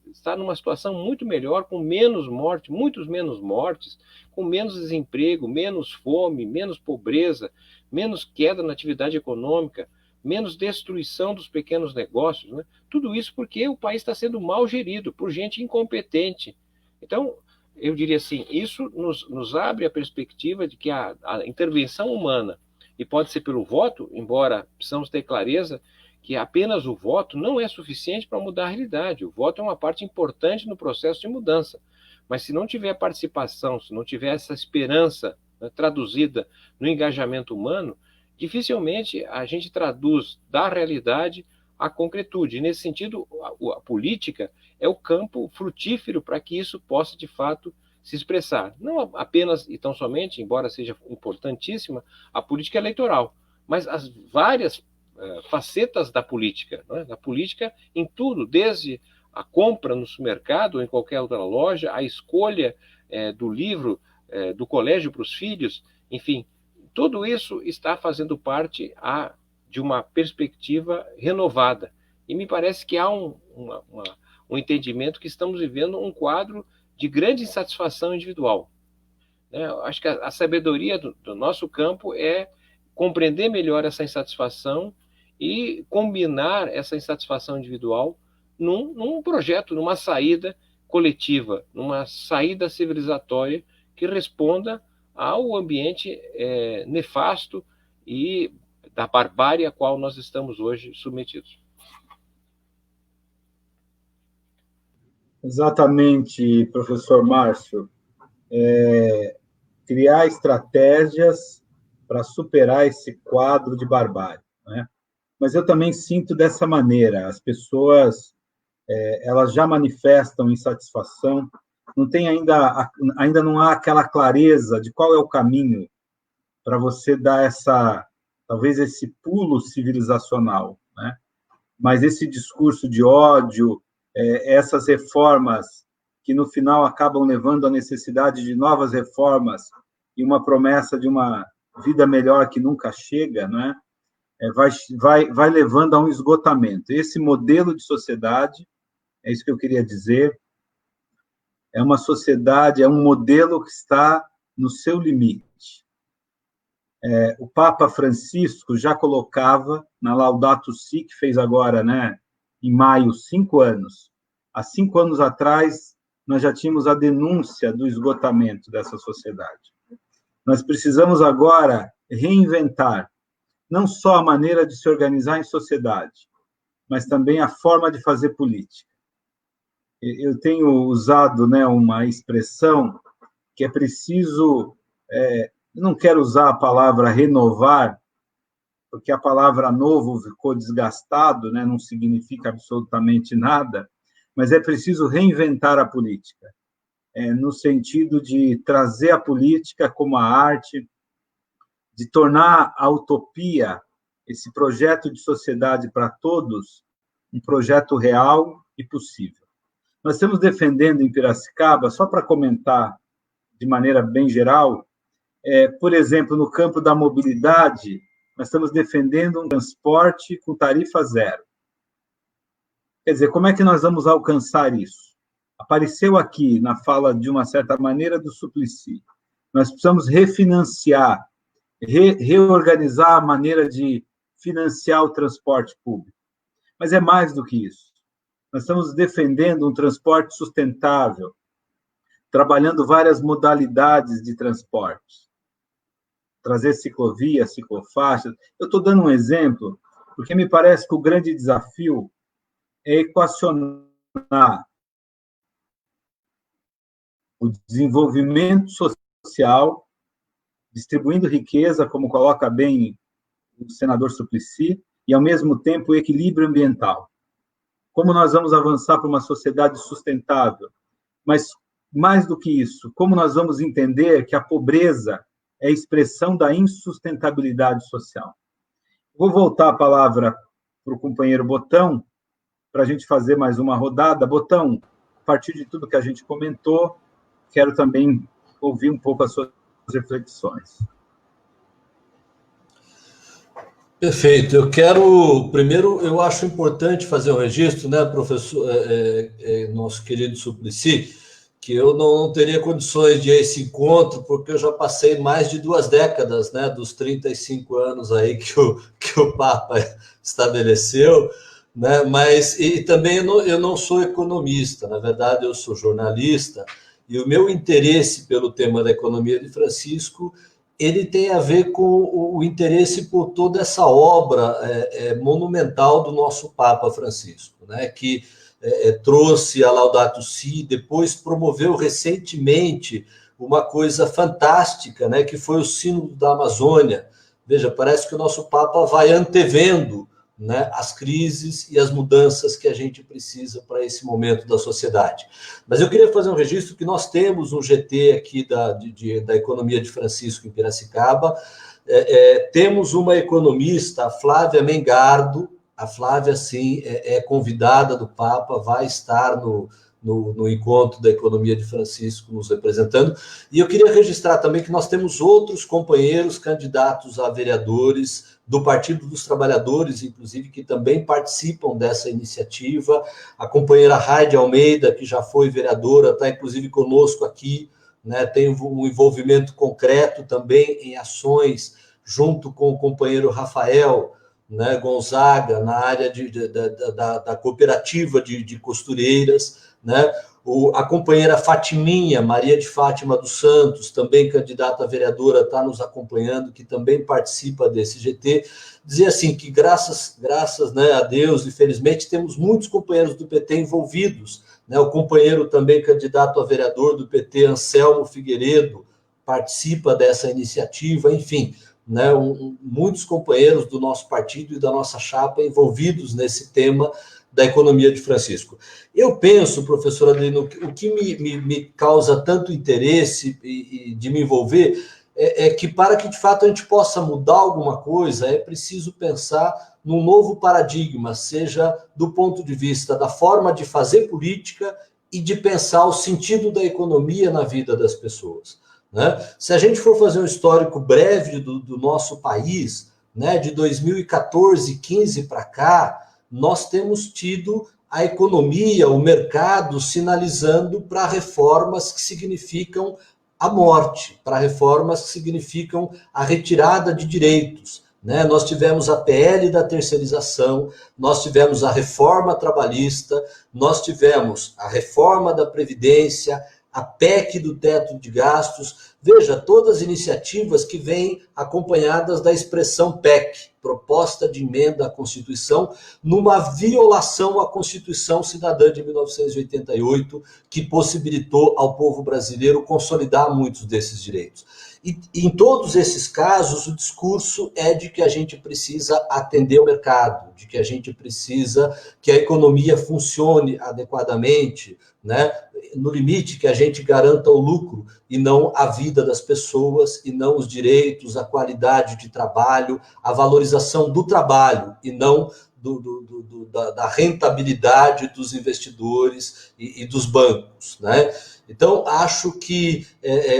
estar numa situação muito melhor, com menos mortes, muitos menos mortes, com menos desemprego, menos fome, menos pobreza, menos queda na atividade econômica, menos destruição dos pequenos negócios, né? Tudo isso porque o país está sendo mal gerido por gente incompetente. Então, eu diria assim, isso nos abre a perspectiva de que a intervenção humana, e pode ser pelo voto, embora precisamos ter clareza que apenas o voto não é suficiente para mudar a realidade. O voto é uma parte importante no processo de mudança. Mas se não tiver participação, se não tiver essa esperança, né, traduzida no engajamento humano, dificilmente a gente traduz da realidade a concretude. E, nesse sentido, a política é o campo frutífero para que isso possa, de fato, se expressar. Não apenas e tão somente, embora seja importantíssima, a política eleitoral, mas as várias facetas da política, né? Da política em tudo, desde a compra no supermercado ou em qualquer outra loja, a escolha do livro do colégio para os filhos, enfim, tudo isso está fazendo parte de uma perspectiva renovada. E me parece que há um entendimento que estamos vivendo um quadro de grande insatisfação individual. Acho que a sabedoria do nosso campo é compreender melhor essa insatisfação e combinar essa insatisfação individual num projeto, numa saída coletiva, numa saída civilizatória que responda ao ambiente nefasto e da barbárie a qual nós estamos hoje submetidos. Exatamente, professor Márcio. Criar estratégias para superar esse quadro de barbárie, né? Mas eu também sinto dessa maneira, as pessoas elas já manifestam insatisfação, não tem ainda não há aquela clareza de qual é o caminho para você dar talvez esse pulo civilizacional, né? Mas esse discurso de ódio, essas reformas que no final acabam levando à necessidade de novas reformas e uma promessa de uma vida melhor que nunca chega, né? Vai levando a um esgotamento. Esse modelo de sociedade, é isso que eu queria dizer, é uma sociedade, é um modelo que está no seu limite. O Papa Francisco já colocava na Laudato Si, que fez agora, né, em maio, 5 anos. Há 5 anos atrás, nós já tínhamos a denúncia do esgotamento dessa sociedade. Nós precisamos agora reinventar não só a maneira de se organizar em sociedade, mas também a forma de fazer política. eu tenho usado, né, uma expressão que é preciso, não quero usar a palavra renovar, porque a palavra novo ficou desgastado, né, não significa absolutamente nada, mas é preciso reinventar a política, no sentido de trazer a política como a arte, de tornar a utopia, esse projeto de sociedade para todos, um projeto real e possível. Nós estamos defendendo em Piracicaba, só para comentar de maneira bem geral, por exemplo, no campo da mobilidade, nós estamos defendendo um transporte com tarifa zero. Quer dizer, como é que nós vamos alcançar isso? Apareceu aqui, na fala, de uma certa maneira, do Suplicy. Nós precisamos refinanciar, reorganizar a maneira de financiar o transporte público. Mas é mais do que isso. Nós estamos defendendo um transporte sustentável, trabalhando várias modalidades de transporte. Trazer ciclovia, ciclofaixas. Eu estou dando um exemplo, porque me parece que o grande desafio é equacionar o desenvolvimento social, distribuindo riqueza, como coloca bem o senador Suplicy, e, ao mesmo tempo, o equilíbrio ambiental. Como nós vamos avançar para uma sociedade sustentável? Mas, mais do que isso, como nós vamos entender que a pobreza é a expressão da insustentabilidade social? Vou voltar a palavra para o companheiro Botão, para a gente fazer mais uma rodada. Botão, a partir de tudo que a gente comentou, quero também ouvir um pouco as suas reflexões. Perfeito. Primeiro, eu acho importante fazer um registro, né, professor, nosso querido Suplicy, que eu não teria condições de ir a esse encontro, porque eu já passei mais de 2 décadas, né, dos 35 anos aí que o Papa estabeleceu, né, mas e também eu não sou economista, na verdade eu sou jornalista, e o meu interesse pelo tema da economia de Francisco, ele tem a ver com o interesse por toda essa obra monumental do nosso Papa Francisco, né, que trouxe a Laudato Si, depois promoveu recentemente uma coisa fantástica, né, que foi o Sínodo da Amazônia. Veja, parece que o nosso Papa vai antevendo, né, as crises e as mudanças que a gente precisa para esse momento da sociedade. Mas eu queria fazer um registro que nós temos um GT aqui da Economia de Francisco em Piracicaba, temos uma economista, a Flávia Mengardo. A Flávia, sim, é convidada do Papa, vai estar no encontro da Economia de Francisco nos representando. E eu queria registrar também que nós temos outros companheiros candidatos a vereadores do Partido dos Trabalhadores, inclusive, que também participam dessa iniciativa. A companheira Raide Almeida, que já foi vereadora, está inclusive conosco aqui, né, tem um envolvimento concreto também em ações junto com o companheiro Rafael, né, Gonzaga, na área da cooperativa de costureiras, né? A companheira Fatiminha, Maria de Fátima dos Santos, também candidata a vereadora, está nos acompanhando, que também participa desse GT, dizer assim, que graças, né, a Deus, e felizmente, temos muitos companheiros do PT envolvidos, né? O companheiro também candidato a vereador do PT, Anselmo Figueiredo, participa dessa iniciativa, enfim, né, muitos companheiros do nosso partido e da nossa chapa envolvidos nesse tema da economia de Francisco. Eu penso, professor Adelino, o que me causa tanto interesse e de me envolver é que, para que de fato a gente possa mudar alguma coisa, é preciso pensar num novo paradigma, seja do ponto de vista da forma de fazer política e de pensar o sentido da economia na vida das pessoas, né? Se a gente for fazer um histórico breve do nosso país, né, de 2014, 15 para cá, nós temos tido a economia, o mercado sinalizando para reformas que significam a morte, para reformas que significam a retirada de direitos, né? Nós tivemos a PL da terceirização, nós tivemos a reforma trabalhista, nós tivemos a reforma da Previdência, a PEC do teto de gastos. Veja, todas as iniciativas que vêm acompanhadas da expressão PEC, proposta de emenda à Constituição, numa violação à Constituição Cidadã de 1988, que possibilitou ao povo brasileiro consolidar muitos desses direitos. E em todos esses casos, o discurso é de que a gente precisa atender o mercado, de que a gente precisa que a economia funcione adequadamente, né? No limite que a gente garanta o lucro e não a vida das pessoas, e não os direitos, a qualidade de trabalho, a valorização do trabalho e não da rentabilidade dos investidores e dos bancos, né? Então, acho que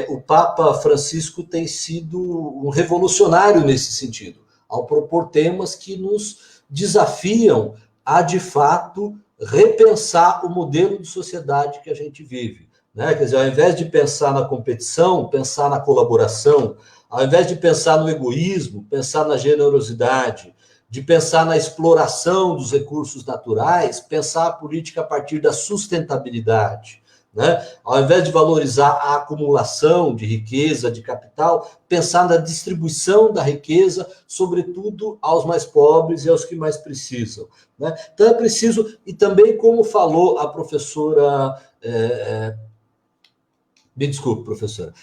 o Papa Francisco tem sido um revolucionário nesse sentido, ao propor temas que nos desafiam a, de fato, repensar o modelo de sociedade que a gente vive, né? Quer dizer, ao invés de pensar na competição, pensar na colaboração, ao invés de pensar no egoísmo, pensar na generosidade, de pensar na exploração dos recursos naturais, pensar a política a partir da sustentabilidade, né? Ao invés de valorizar a acumulação de riqueza, de capital, pensar na distribuição da riqueza, sobretudo aos mais pobres e aos que mais precisam, né? Então é preciso, e também como falou a professora... me desculpe, professora.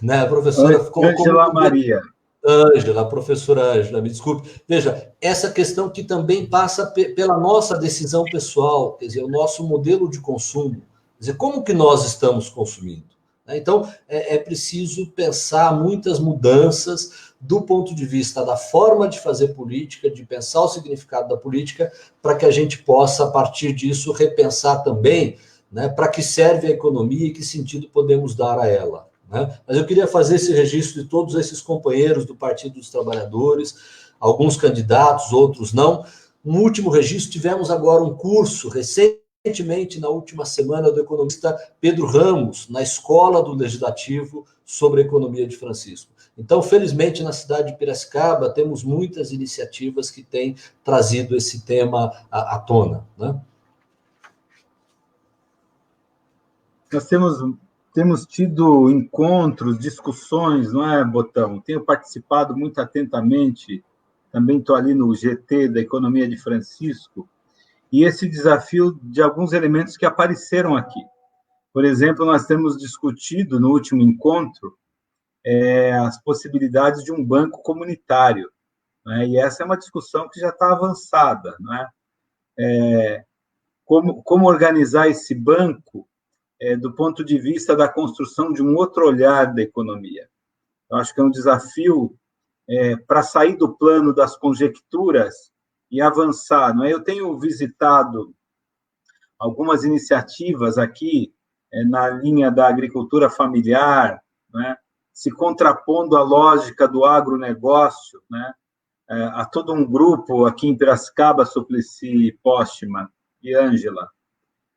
Né, a professora... Ângela Maria. Ângela, a professora Ângela, me desculpe. Veja, essa questão que também passa pela nossa decisão pessoal, quer dizer, o nosso modelo de consumo. Quer dizer, como que nós estamos consumindo? Então, é preciso pensar muitas mudanças do ponto de vista da forma de fazer política, de pensar o significado da política, para que a gente possa, a partir disso, repensar também, né, para que serve a economia e que sentido podemos dar a ela. Mas eu queria fazer esse registro de todos esses companheiros do Partido dos Trabalhadores, alguns candidatos, outros não. No último registro, tivemos agora um curso, recentemente, na última semana, do economista Pedro Ramos, na Escola do Legislativo, sobre a economia de Francisco. Então, felizmente, na cidade de Piracicaba, temos muitas iniciativas que têm trazido esse tema à tona, né? Nós temos tido encontros, discussões, não é, Botão? Tenho participado muito atentamente, também estou ali no GT da Economia de Francisco, e esse desafio de alguns elementos que apareceram aqui. Por exemplo, nós temos discutido no último encontro as possibilidades de um banco comunitário, né? E essa é uma discussão que já está avançada, não é? Como organizar esse banco do ponto de vista da construção de um outro olhar da economia. Eu acho que é um desafio para sair do plano das conjecturas e avançar, não é? Eu tenho visitado algumas iniciativas aqui na linha da agricultura familiar, não é? Se contrapondo à lógica do agronegócio, né? A todo um grupo aqui em Piracicaba, Suplicy Postman e Ângela,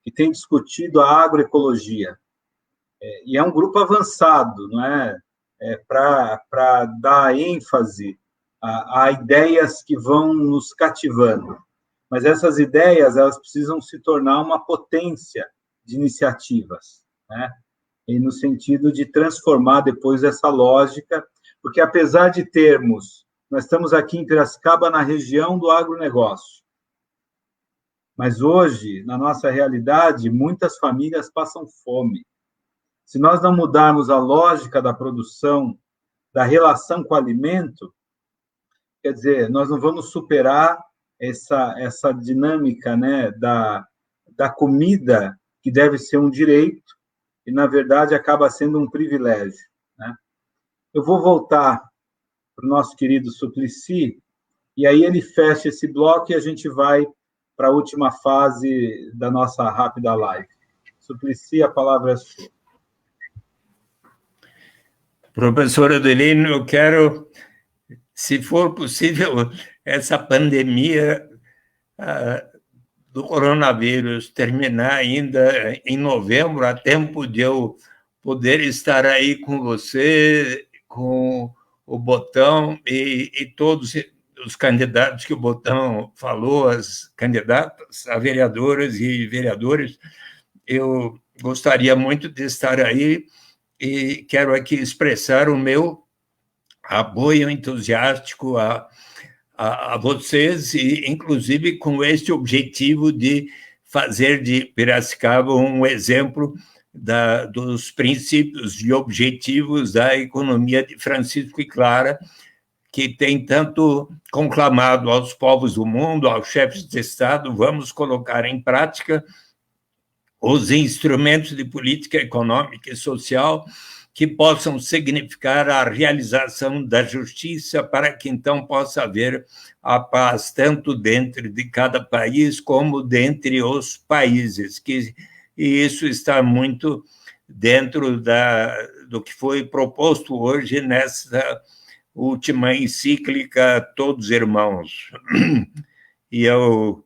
que tem discutido a agroecologia. E é um grupo avançado, não é? Para dar ênfase a ideias que vão nos cativando. Mas essas ideias, elas precisam se tornar uma potência de iniciativas, né? E no sentido de transformar depois essa lógica, porque apesar de nós estamos aqui em Piracicaba na região do agronegócio, mas hoje, na nossa realidade, muitas famílias passam fome. Se nós não mudarmos a lógica da produção, da relação com o alimento, quer dizer, nós não vamos superar essa dinâmica, né, da comida, que deve ser um direito, e, na verdade, acaba sendo um privilégio, né? Eu vou voltar para o nosso querido Suplicy, e aí ele fecha esse bloco e a gente vai para a última fase da nossa rápida live. Suplicy, a palavra é sua. Professor Adelino, eu quero, se for possível, essa pandemia do coronavírus terminar ainda em novembro, a tempo de eu poder estar aí com você, com o Botão e todos os candidatos que o Botão falou, as candidatas a vereadoras e vereadores. Eu gostaria muito de estar aí e quero aqui expressar o meu apoio entusiástico a vocês, e inclusive com este objetivo de fazer de Piracicaba um exemplo dos princípios e objetivos da economia de Francisco e Clara, que tem tanto conclamado aos povos do mundo, aos chefes de Estado: vamos colocar em prática os instrumentos de política econômica e social que possam significar a realização da justiça, para que então possa haver a paz tanto dentro de cada país como dentre os países, e isso está muito dentro do que foi proposto hoje nessa última encíclica Todos Irmãos. E eu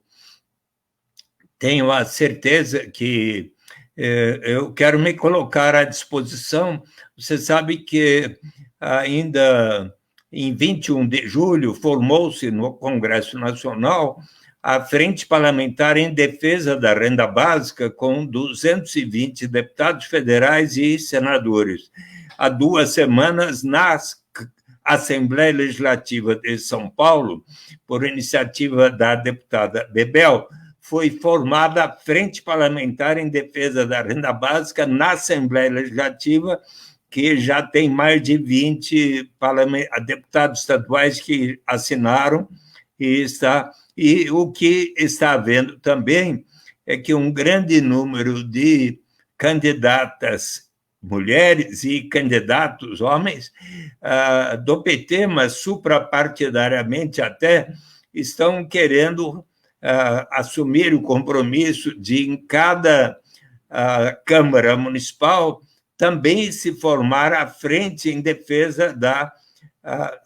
tenho a certeza que eu quero me colocar à disposição. Você sabe que ainda em 21 de julho formou-se no Congresso Nacional a Frente Parlamentar em Defesa da Renda Básica, com 220 deputados federais e senadores. Há 2 semanas, na Assembleia Legislativa de São Paulo, por iniciativa da deputada Bebel, foi formada a Frente Parlamentar em Defesa da Renda Básica na Assembleia Legislativa, que já tem mais de 20 deputados estaduais que assinaram, e o que está havendo também é que um grande número de candidatas mulheres e candidatos homens do PT, mas suprapartidariamente até, estão querendo assumir o compromisso de, em cada Câmara Municipal, também se formar a frente em defesa da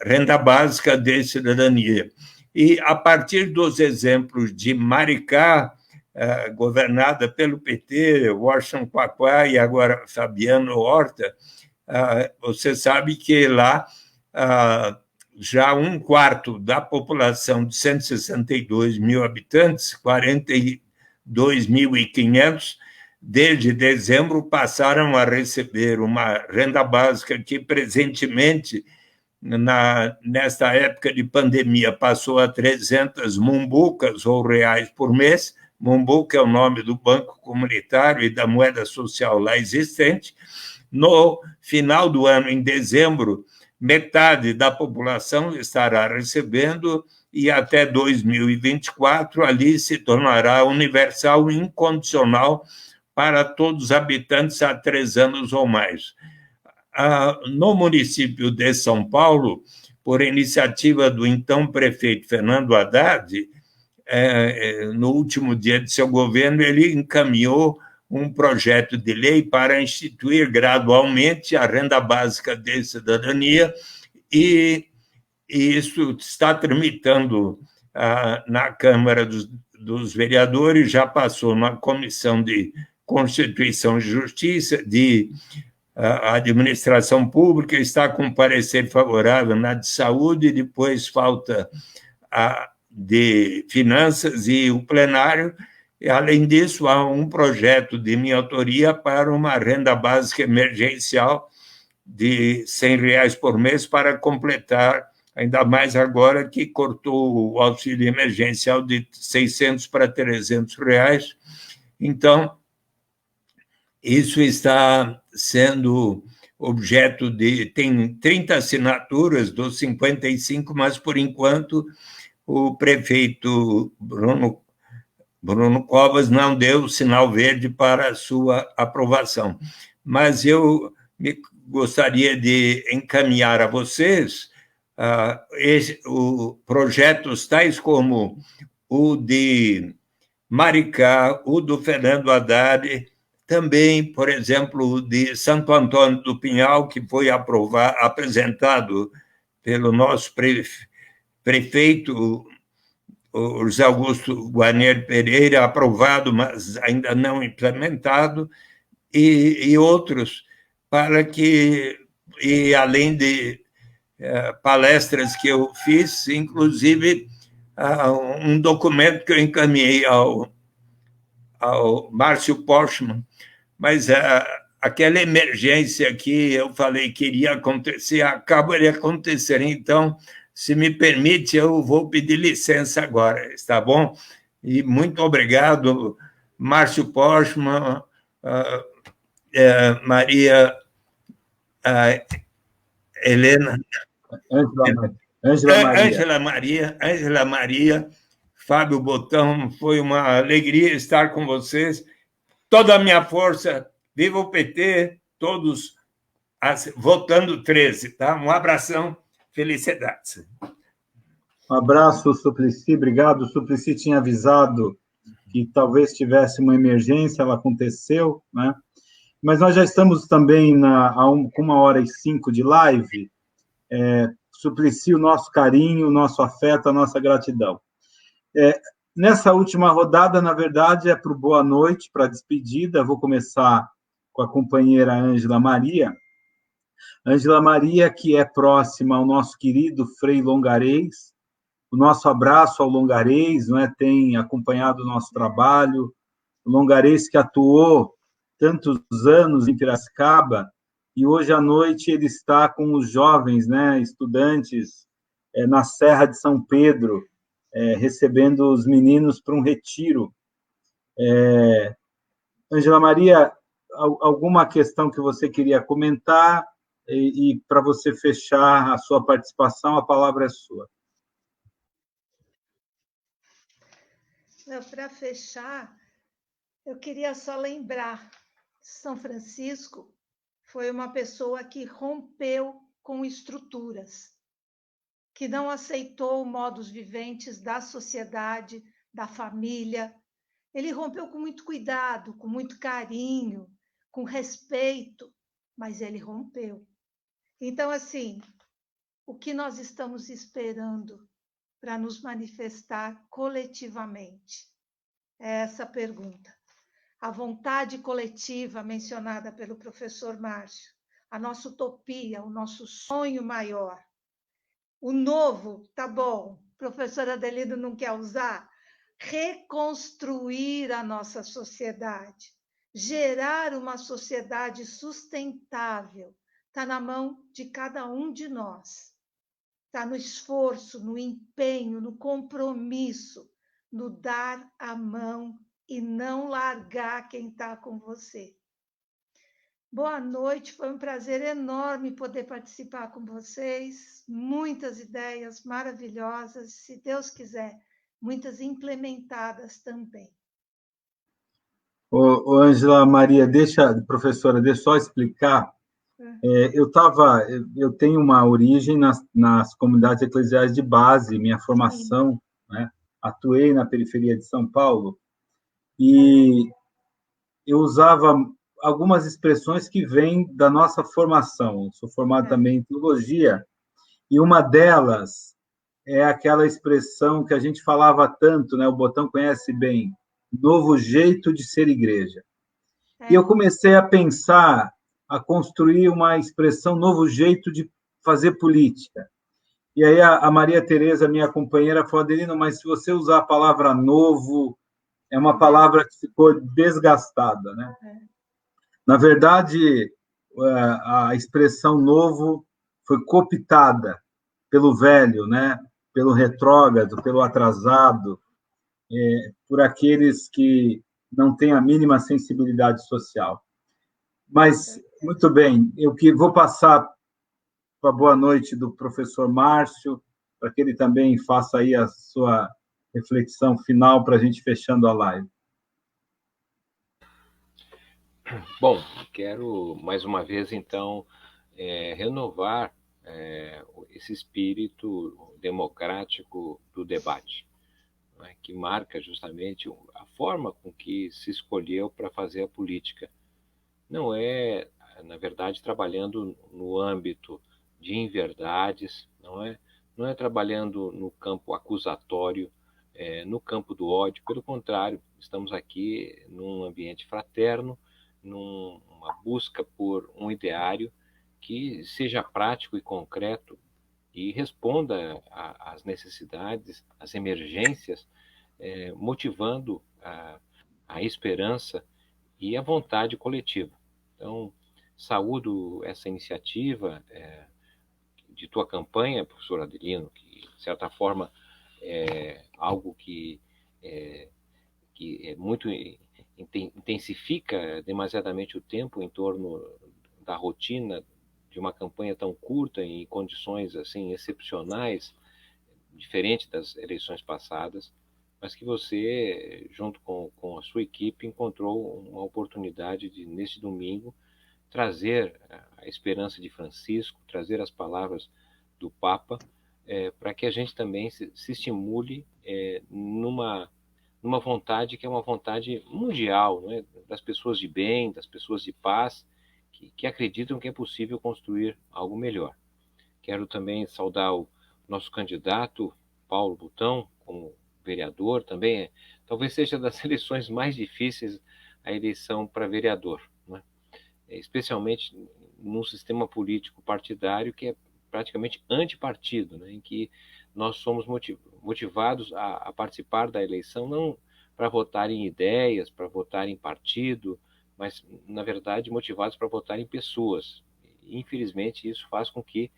renda básica de cidadania. E, a partir dos exemplos de Maricá, governada pelo PT, Washington Quaquá e agora Fabiano Horta, você sabe que lá já 1/4 da população de 162 mil habitantes, 42.500, desde dezembro, passaram a receber uma renda básica que, presentemente, nesta época de pandemia, passou a 300 mumbucas ou reais por mês. Mumbuca é o nome do Banco Comunitário e da moeda social lá existente. No final do ano, em dezembro, metade da população estará recebendo, e até 2024 ali se tornará universal e incondicional para todos os habitantes há 3 anos ou mais. No município de São Paulo, por iniciativa do então prefeito Fernando Haddad, no último dia de seu governo, ele encaminhou um projeto de lei para instituir gradualmente a renda básica de cidadania, e isso está tramitando na Câmara dos Vereadores, já passou na Comissão de Constituição e Justiça, de Administração Pública, está com parecer favorável na de Saúde, depois falta a de Finanças e o plenário. E, além disso, há um projeto de minha autoria para uma renda básica emergencial de R$100 por mês, para completar, ainda mais agora que cortou o auxílio emergencial de 600 para R$300. Então, isso está sendo objeto de... Tem 30 assinaturas dos 55, mas, por enquanto, o prefeito Bruno Covas não deu sinal verde para a sua aprovação. Mas eu gostaria de encaminhar a vocês projetos tais como o de Maricá, o do Fernando Haddad, também, por exemplo, o de Santo Antônio do Pinhal, que foi apresentado pelo nosso prefeito, o José Augusto Guarnieri Pereira, aprovado, mas ainda não implementado, e outros, para que, e além de palestras que eu fiz, inclusive um documento que eu encaminhei ao Márcio Postman, mas aquela emergência que eu falei que iria acontecer, acaba de acontecer. Então, se me permite, eu vou pedir licença agora, está bom? E muito obrigado, Márcio Postman, Maria Helena, Ângela Maria, Fábio Botão, foi uma alegria estar com vocês. Toda a minha força, viva o PT, todos votando 13, tá? Um abração, felicidades. Um abraço, Suplicy, obrigado. O Suplicy tinha avisado que talvez tivesse uma emergência, ela aconteceu, né? Mas nós já estamos também com 1h05 de live. Suplicy, o nosso carinho, o nosso afeto, a nossa gratidão. Nessa última rodada, na verdade, é para o boa noite, para a despedida. Vou começar com a companheira Ângela Maria. Ângela Maria, que é próxima ao nosso querido Frei Longarês. O nosso abraço ao Longarês, não é? Tem acompanhado o nosso trabalho. O Longarês que atuou tantos anos em Piracicaba, e hoje à noite ele está com os jovens, né, estudantes, na Serra de São Pedro, recebendo os meninos para um retiro. Ângela Maria, alguma questão que você queria comentar? E para você fechar a sua participação, a palavra é sua. Para fechar, eu queria só lembrar, São Francisco foi uma pessoa que rompeu com estruturas, que não aceitou modos viventes da sociedade, da família. Ele rompeu com muito cuidado, com muito carinho, com respeito, mas ele rompeu. Então, assim, o que nós estamos esperando para nos manifestar coletivamente? É essa a pergunta. A vontade coletiva mencionada pelo professor Márcio, a nossa utopia, o nosso sonho maior. O novo, tá bom, professor Adelino não quer usar, reconstruir a nossa sociedade, gerar uma sociedade sustentável, está na mão de cada um de nós. Está no esforço, no empenho, no compromisso, no dar a mão e não largar quem está com você. Boa noite, foi um prazer enorme poder participar com vocês. Muitas ideias maravilhosas, se Deus quiser, muitas implementadas também. Ângela Maria, professora, deixa eu só explicar. Eu tenho uma origem nas comunidades eclesiais de base, minha formação, né? Atuei na periferia de São Paulo, e eu usava algumas expressões que vêm da nossa formação. Eu sou formado também em teologia, e uma delas é aquela expressão que a gente falava tanto, né? O Botão conhece bem, novo jeito de ser igreja. E eu comecei a pensar, a construir uma expressão, novo jeito de fazer política. E aí a Maria Tereza, minha companheira, falou: Adelino, mas se você usar a palavra novo, é uma palavra que ficou desgastada, né? Na verdade, a expressão novo foi cooptada pelo velho, né? Pelo retrógrado, pelo atrasado, por aqueles que não têm a mínima sensibilidade social. Mas, muito bem, eu vou passar para a boa noite do professor Márcio, para que ele também faça aí a sua reflexão final para a gente fechando a live. Bom, quero mais uma vez, então, renovar esse espírito democrático do debate, né, que marca justamente a forma com que se escolheu para fazer a política. Não é, na verdade, trabalhando no âmbito de inverdades, não é trabalhando no campo acusatório, no campo do ódio. Pelo contrário, estamos aqui num ambiente fraterno, numa busca por um ideário que seja prático e concreto e responda às necessidades, às emergências, motivando a esperança e a vontade coletiva. Então, saúdo essa iniciativa de tua campanha, professor Adelino, que, de certa forma, é algo que é muito intensifica demasiadamente o tempo em torno da rotina de uma campanha tão curta, em condições assim excepcionais, diferente das eleições passadas, mas que você, junto com a sua equipe, encontrou uma oportunidade de, neste domingo, trazer a esperança de Francisco, trazer as palavras do Papa, para que a gente também se estimule numa vontade que é uma vontade mundial, não é? Das pessoas de bem, das pessoas de paz, que acreditam que é possível construir algo melhor. Quero também saudar o nosso candidato, Paulo Butão, como vereador também. Talvez seja das eleições mais difíceis a eleição para vereador, né? Especialmente num sistema político partidário que é praticamente antipartido, né? Em que nós somos motivados a participar da eleição não para votar em ideias, para votar em partido, mas, na verdade, motivados para votar em pessoas. Infelizmente, isso faz com que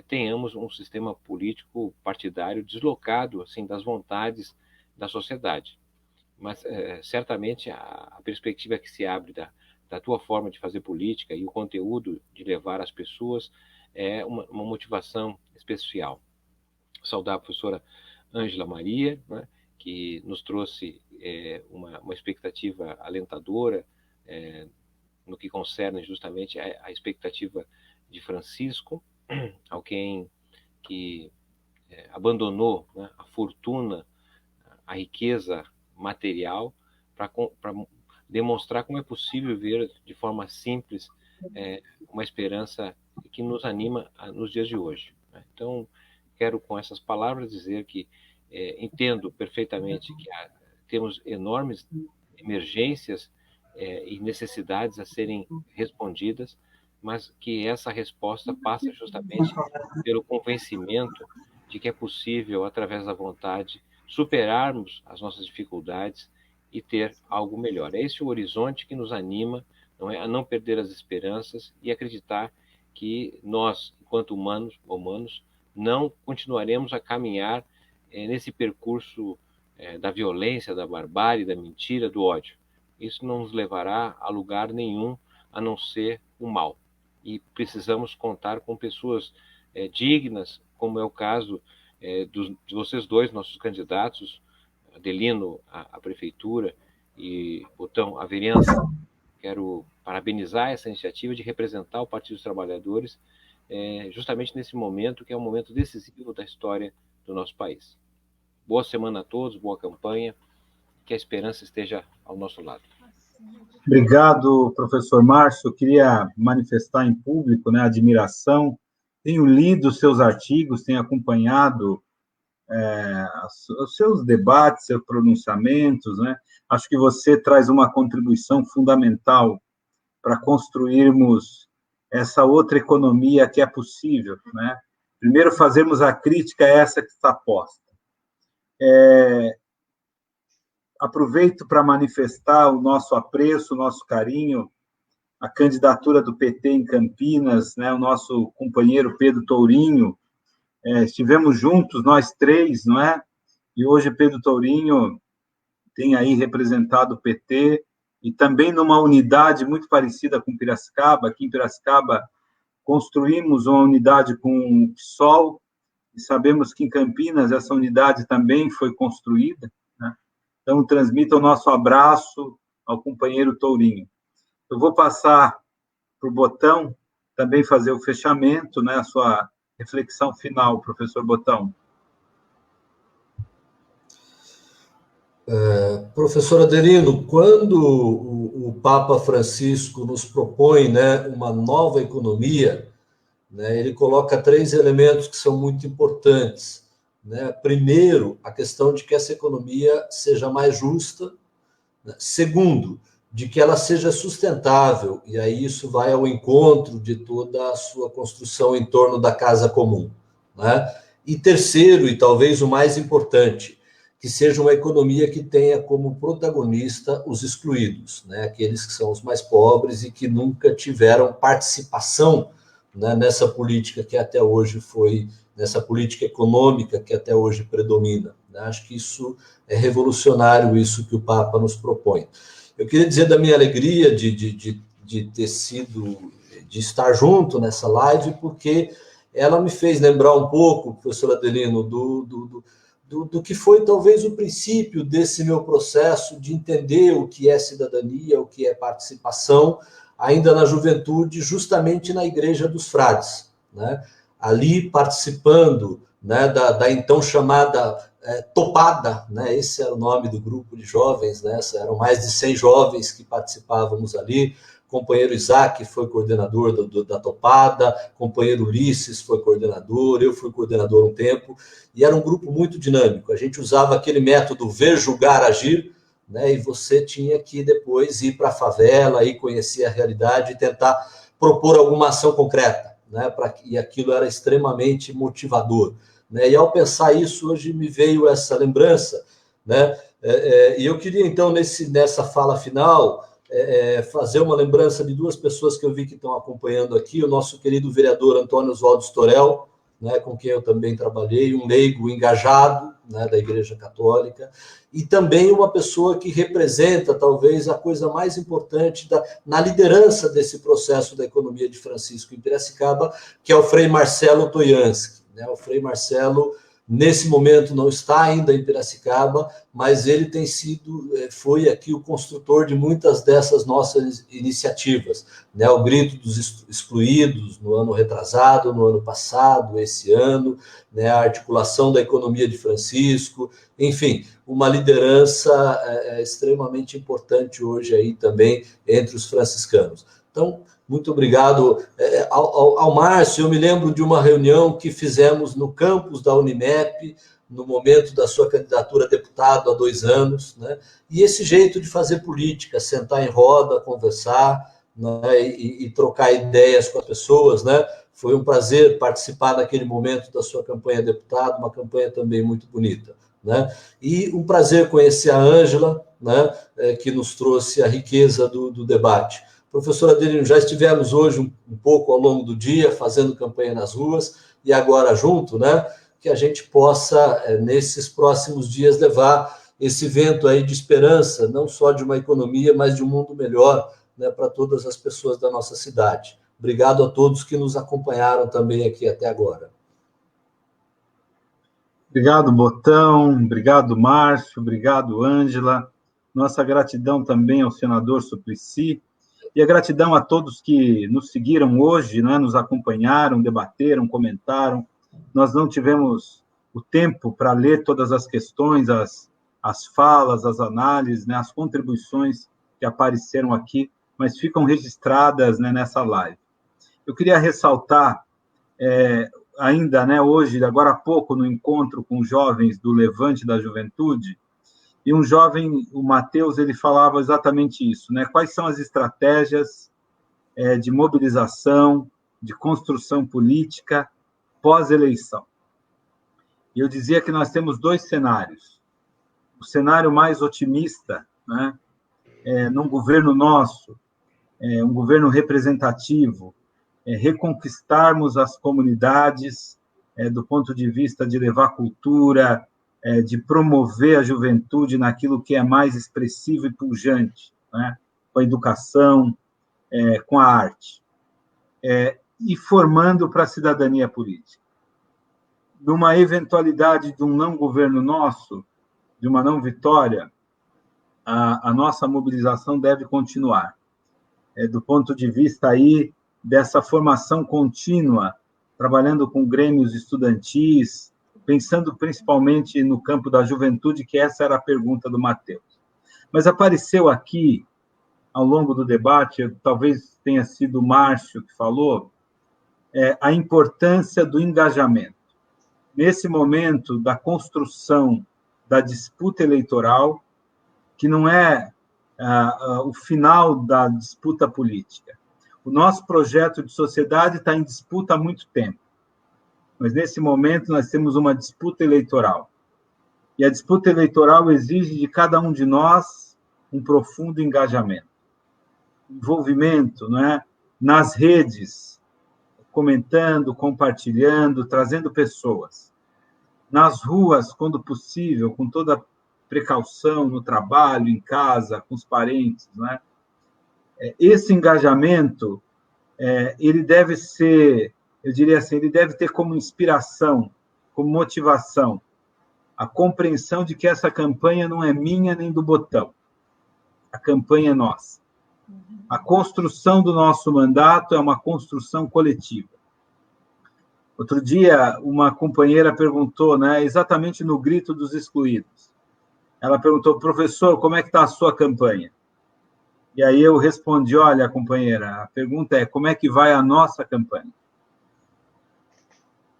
tenhamos um sistema político partidário deslocado assim, das vontades da sociedade. Mas, certamente, a perspectiva que se abre da tua forma de fazer política e o conteúdo de levar às pessoas é uma motivação especial. Saudar a professora Ângela Maria, né, que nos trouxe uma expectativa alentadora no que concerne justamente a expectativa de Francisco, alguém que abandonou, né, a fortuna, a riqueza material para demonstrar como é possível ver de forma simples uma esperança que nos anima nos dias de hoje, né? Então, quero com essas palavras dizer que entendo perfeitamente que temos enormes emergências e necessidades a serem respondidas, mas que essa resposta passa justamente pelo convencimento de que é possível, através da vontade, superarmos as nossas dificuldades e ter algo melhor. É esse o horizonte que nos anima, não é, a não perder as esperanças e acreditar que nós, enquanto humanos, não continuaremos a caminhar nesse percurso da violência, da barbárie, da mentira, do ódio. Isso não nos levará a lugar nenhum a não ser o mal. E precisamos contar com pessoas dignas, como é o caso de vocês dois, nossos candidatos, Adelino à prefeitura e Butão à vereança. Quero parabenizar essa iniciativa de representar o Partido dos Trabalhadores justamente nesse momento, que é um momento decisivo da história do nosso país. Boa semana a todos, boa campanha, que a esperança esteja ao nosso lado. Obrigado, professor Márcio. Eu queria manifestar em público, né, admiração. Tenho lido seus artigos, tenho acompanhado os seus debates, seus pronunciamentos, né? Acho que você traz uma contribuição fundamental para construirmos essa outra economia que é possível, né? Primeiro, fazermos a crítica a essa que está posta. Aproveito para manifestar o nosso apreço, o nosso carinho, a candidatura do PT em Campinas, né? O nosso companheiro Pedro Tourinho, estivemos juntos, nós três, não é? E hoje Pedro Tourinho tem aí representado o PT, e também numa unidade muito parecida com Piracicaba. Aqui em Piracicaba construímos uma unidade com o PSOL, e sabemos que em Campinas essa unidade também foi construída, né? Então, transmita o nosso abraço ao companheiro Tourinho. Eu vou passar para o Botão também fazer o fechamento, né? A sua reflexão final, professor Botão. Professor Adelino, quando o Papa Francisco nos propõe, né, uma nova economia, né, ele coloca 3 elementos que são muito importantes, né? Primeiro, a questão de que essa economia seja mais justa. Né? Segundo, de que ela seja sustentável, e aí isso vai ao encontro de toda a sua construção em torno da casa comum, né? E terceiro, e talvez o mais importante, que seja uma economia que tenha como protagonista os excluídos, né? Aqueles que são os mais pobres e que nunca tiveram participação, né, nessa política que até hoje foi, nessa política econômica que até hoje predomina, né? Acho que isso é revolucionário, isso que o Papa nos propõe. Eu queria dizer da minha alegria de ter sido, de estar junto nessa live, porque ela me fez lembrar um pouco, professor Adelino, do que foi talvez o princípio desse meu processo de entender o que é cidadania, o que é participação, ainda na juventude, justamente na Igreja dos Frades, né? Ali participando, né, da então chamada Topada, né? Esse era o nome do grupo de jovens, né? Eram mais de 100 jovens que participávamos ali. O companheiro Isaac foi coordenador da Topada, companheiro Ulisses foi coordenador, eu fui coordenador um tempo, e era um grupo muito dinâmico. A gente usava aquele método ver, julgar, agir, né? E você tinha que depois ir para a favela, ir conhecer a realidade e tentar propor alguma ação concreta, né? E aquilo era extremamente motivador, né? E ao pensar isso, hoje me veio essa lembrança, né? E eu queria, então, nessa fala final, fazer uma lembrança de duas pessoas que eu vi que estão acompanhando aqui, o nosso querido vereador Antônio Oswaldo Storel, né, com quem eu também trabalhei, um leigo engajado, né, da Igreja Católica, e também uma pessoa que representa, talvez, a coisa mais importante na liderança desse processo da economia de Francisco em Piracicaba, que é o Frei Marcelo Toyansky, né? O Frei Marcelo, nesse momento, não está ainda em Piracicaba, mas ele foi aqui o construtor de muitas dessas nossas iniciativas, né? O Grito dos Excluídos, no ano retrasado, no ano passado, esse ano, né? A articulação da economia de Francisco, enfim, uma liderança extremamente importante hoje aí também entre os franciscanos. Então, muito obrigado ao Márcio. Eu me lembro de uma reunião que fizemos no campus da Unimep, no momento da sua candidatura a deputado há 2 anos, né? E esse jeito de fazer política, sentar em roda, conversar, né? E trocar ideias com as pessoas, né? Foi um prazer participar naquele momento da sua campanha a deputado, uma campanha também muito bonita, né? E um prazer conhecer a Ângela, né? Que nos trouxe a riqueza do debate. Professor Adelino, já estivemos hoje um pouco ao longo do dia fazendo campanha nas ruas e agora junto, né? Que a gente possa, nesses próximos dias, levar esse vento aí de esperança, não só de uma economia, mas de um mundo melhor, né, para todas as pessoas da nossa cidade. Obrigado a todos que nos acompanharam também aqui até agora. Obrigado, Botão. Obrigado, Márcio. Obrigado, Ângela. Nossa gratidão também ao senador Suplicy. E a gratidão a todos que nos seguiram hoje, né, nos acompanharam, debateram, comentaram. Nós não tivemos o tempo para ler todas as questões, as falas, as análises, né, as contribuições que apareceram aqui, mas ficam registradas, né, nessa live. Eu queria ressaltar, ainda, né, hoje, agora há pouco, no encontro com jovens do Levante da Juventude, e um jovem, o Matheus, ele falava exatamente isso, né? Quais são as estratégias de mobilização, de construção política pós-eleição? E eu dizia que nós temos 2 cenários. O cenário mais otimista, né? Num governo nosso, um governo representativo, reconquistarmos as comunidades do ponto de vista de levar cultura, de promover a juventude naquilo que é mais expressivo e pujante, né? Com a educação, com a arte, e formando para a cidadania política. Numa eventualidade de um não governo nosso, de uma não vitória, a nossa mobilização deve continuar, do ponto de vista aí dessa formação contínua, trabalhando com grêmios estudantis, pensando principalmente no campo da juventude, que essa era a pergunta do Matheus. Mas apareceu aqui, ao longo do debate, talvez tenha sido o Márcio que falou, a importância do engajamento. Nesse momento da construção da disputa eleitoral, que não é o final da disputa política. O nosso projeto de sociedade está em disputa há muito tempo. Mas, nesse momento, nós temos uma disputa eleitoral. E a disputa eleitoral exige de cada um de nós um profundo engajamento, envolvimento, não é? Nas redes, comentando, compartilhando, trazendo pessoas. Nas ruas, quando possível, com toda precaução, no trabalho, em casa, com os parentes, não é? Esse engajamento, ele deve ser, eu diria assim, ele deve ter como inspiração, como motivação, a compreensão de que essa campanha não é minha nem do Botão. A campanha é nossa. A construção do nosso mandato é uma construção coletiva. Outro dia, uma companheira perguntou, né, exatamente no grito dos excluídos. Ela perguntou, professor, como é que está a sua campanha? E aí eu respondi, olha, companheira, a pergunta é, como é que vai a nossa campanha?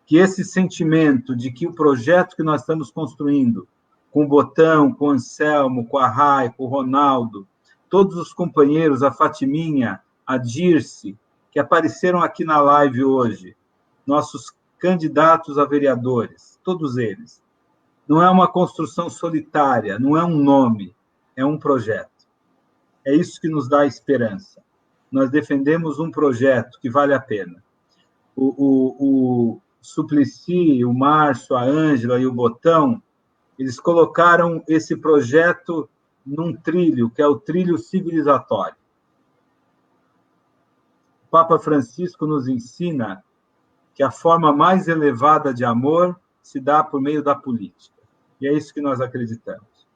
Que esse sentimento de que o projeto que nós estamos construindo, com o Botão, com o Anselmo, com a Rai, com o Ronaldo, todos os companheiros, a Fatiminha, a Dirce, que apareceram aqui na live hoje, nossos candidatos a vereadores, todos eles. Não é uma construção solitária, não é um nome, é um projeto. É isso que nos dá esperança. Nós defendemos um projeto que vale a pena. O Suplicy, o Márcio, a Ângela e o Botão, eles colocaram esse projeto num trilho, que é o trilho civilizatório. O Papa Francisco nos ensina que a forma mais elevada de amor se dá por meio da política. E é isso que nós acreditamos.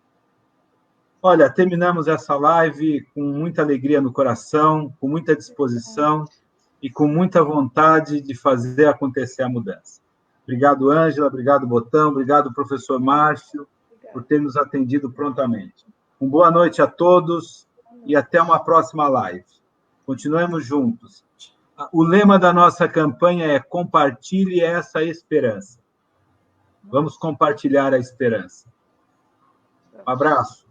Olha, terminamos essa live com muita alegria no coração, com muita disposição e com muita vontade de fazer acontecer a mudança. Obrigado, Ângela, obrigado, Botão, obrigado, professor Márcio, por ter nos atendido prontamente. Uma boa noite a todos e até uma próxima live. Continuemos juntos. O lema da nossa campanha é compartilhe essa esperança. Vamos compartilhar a esperança. Um abraço.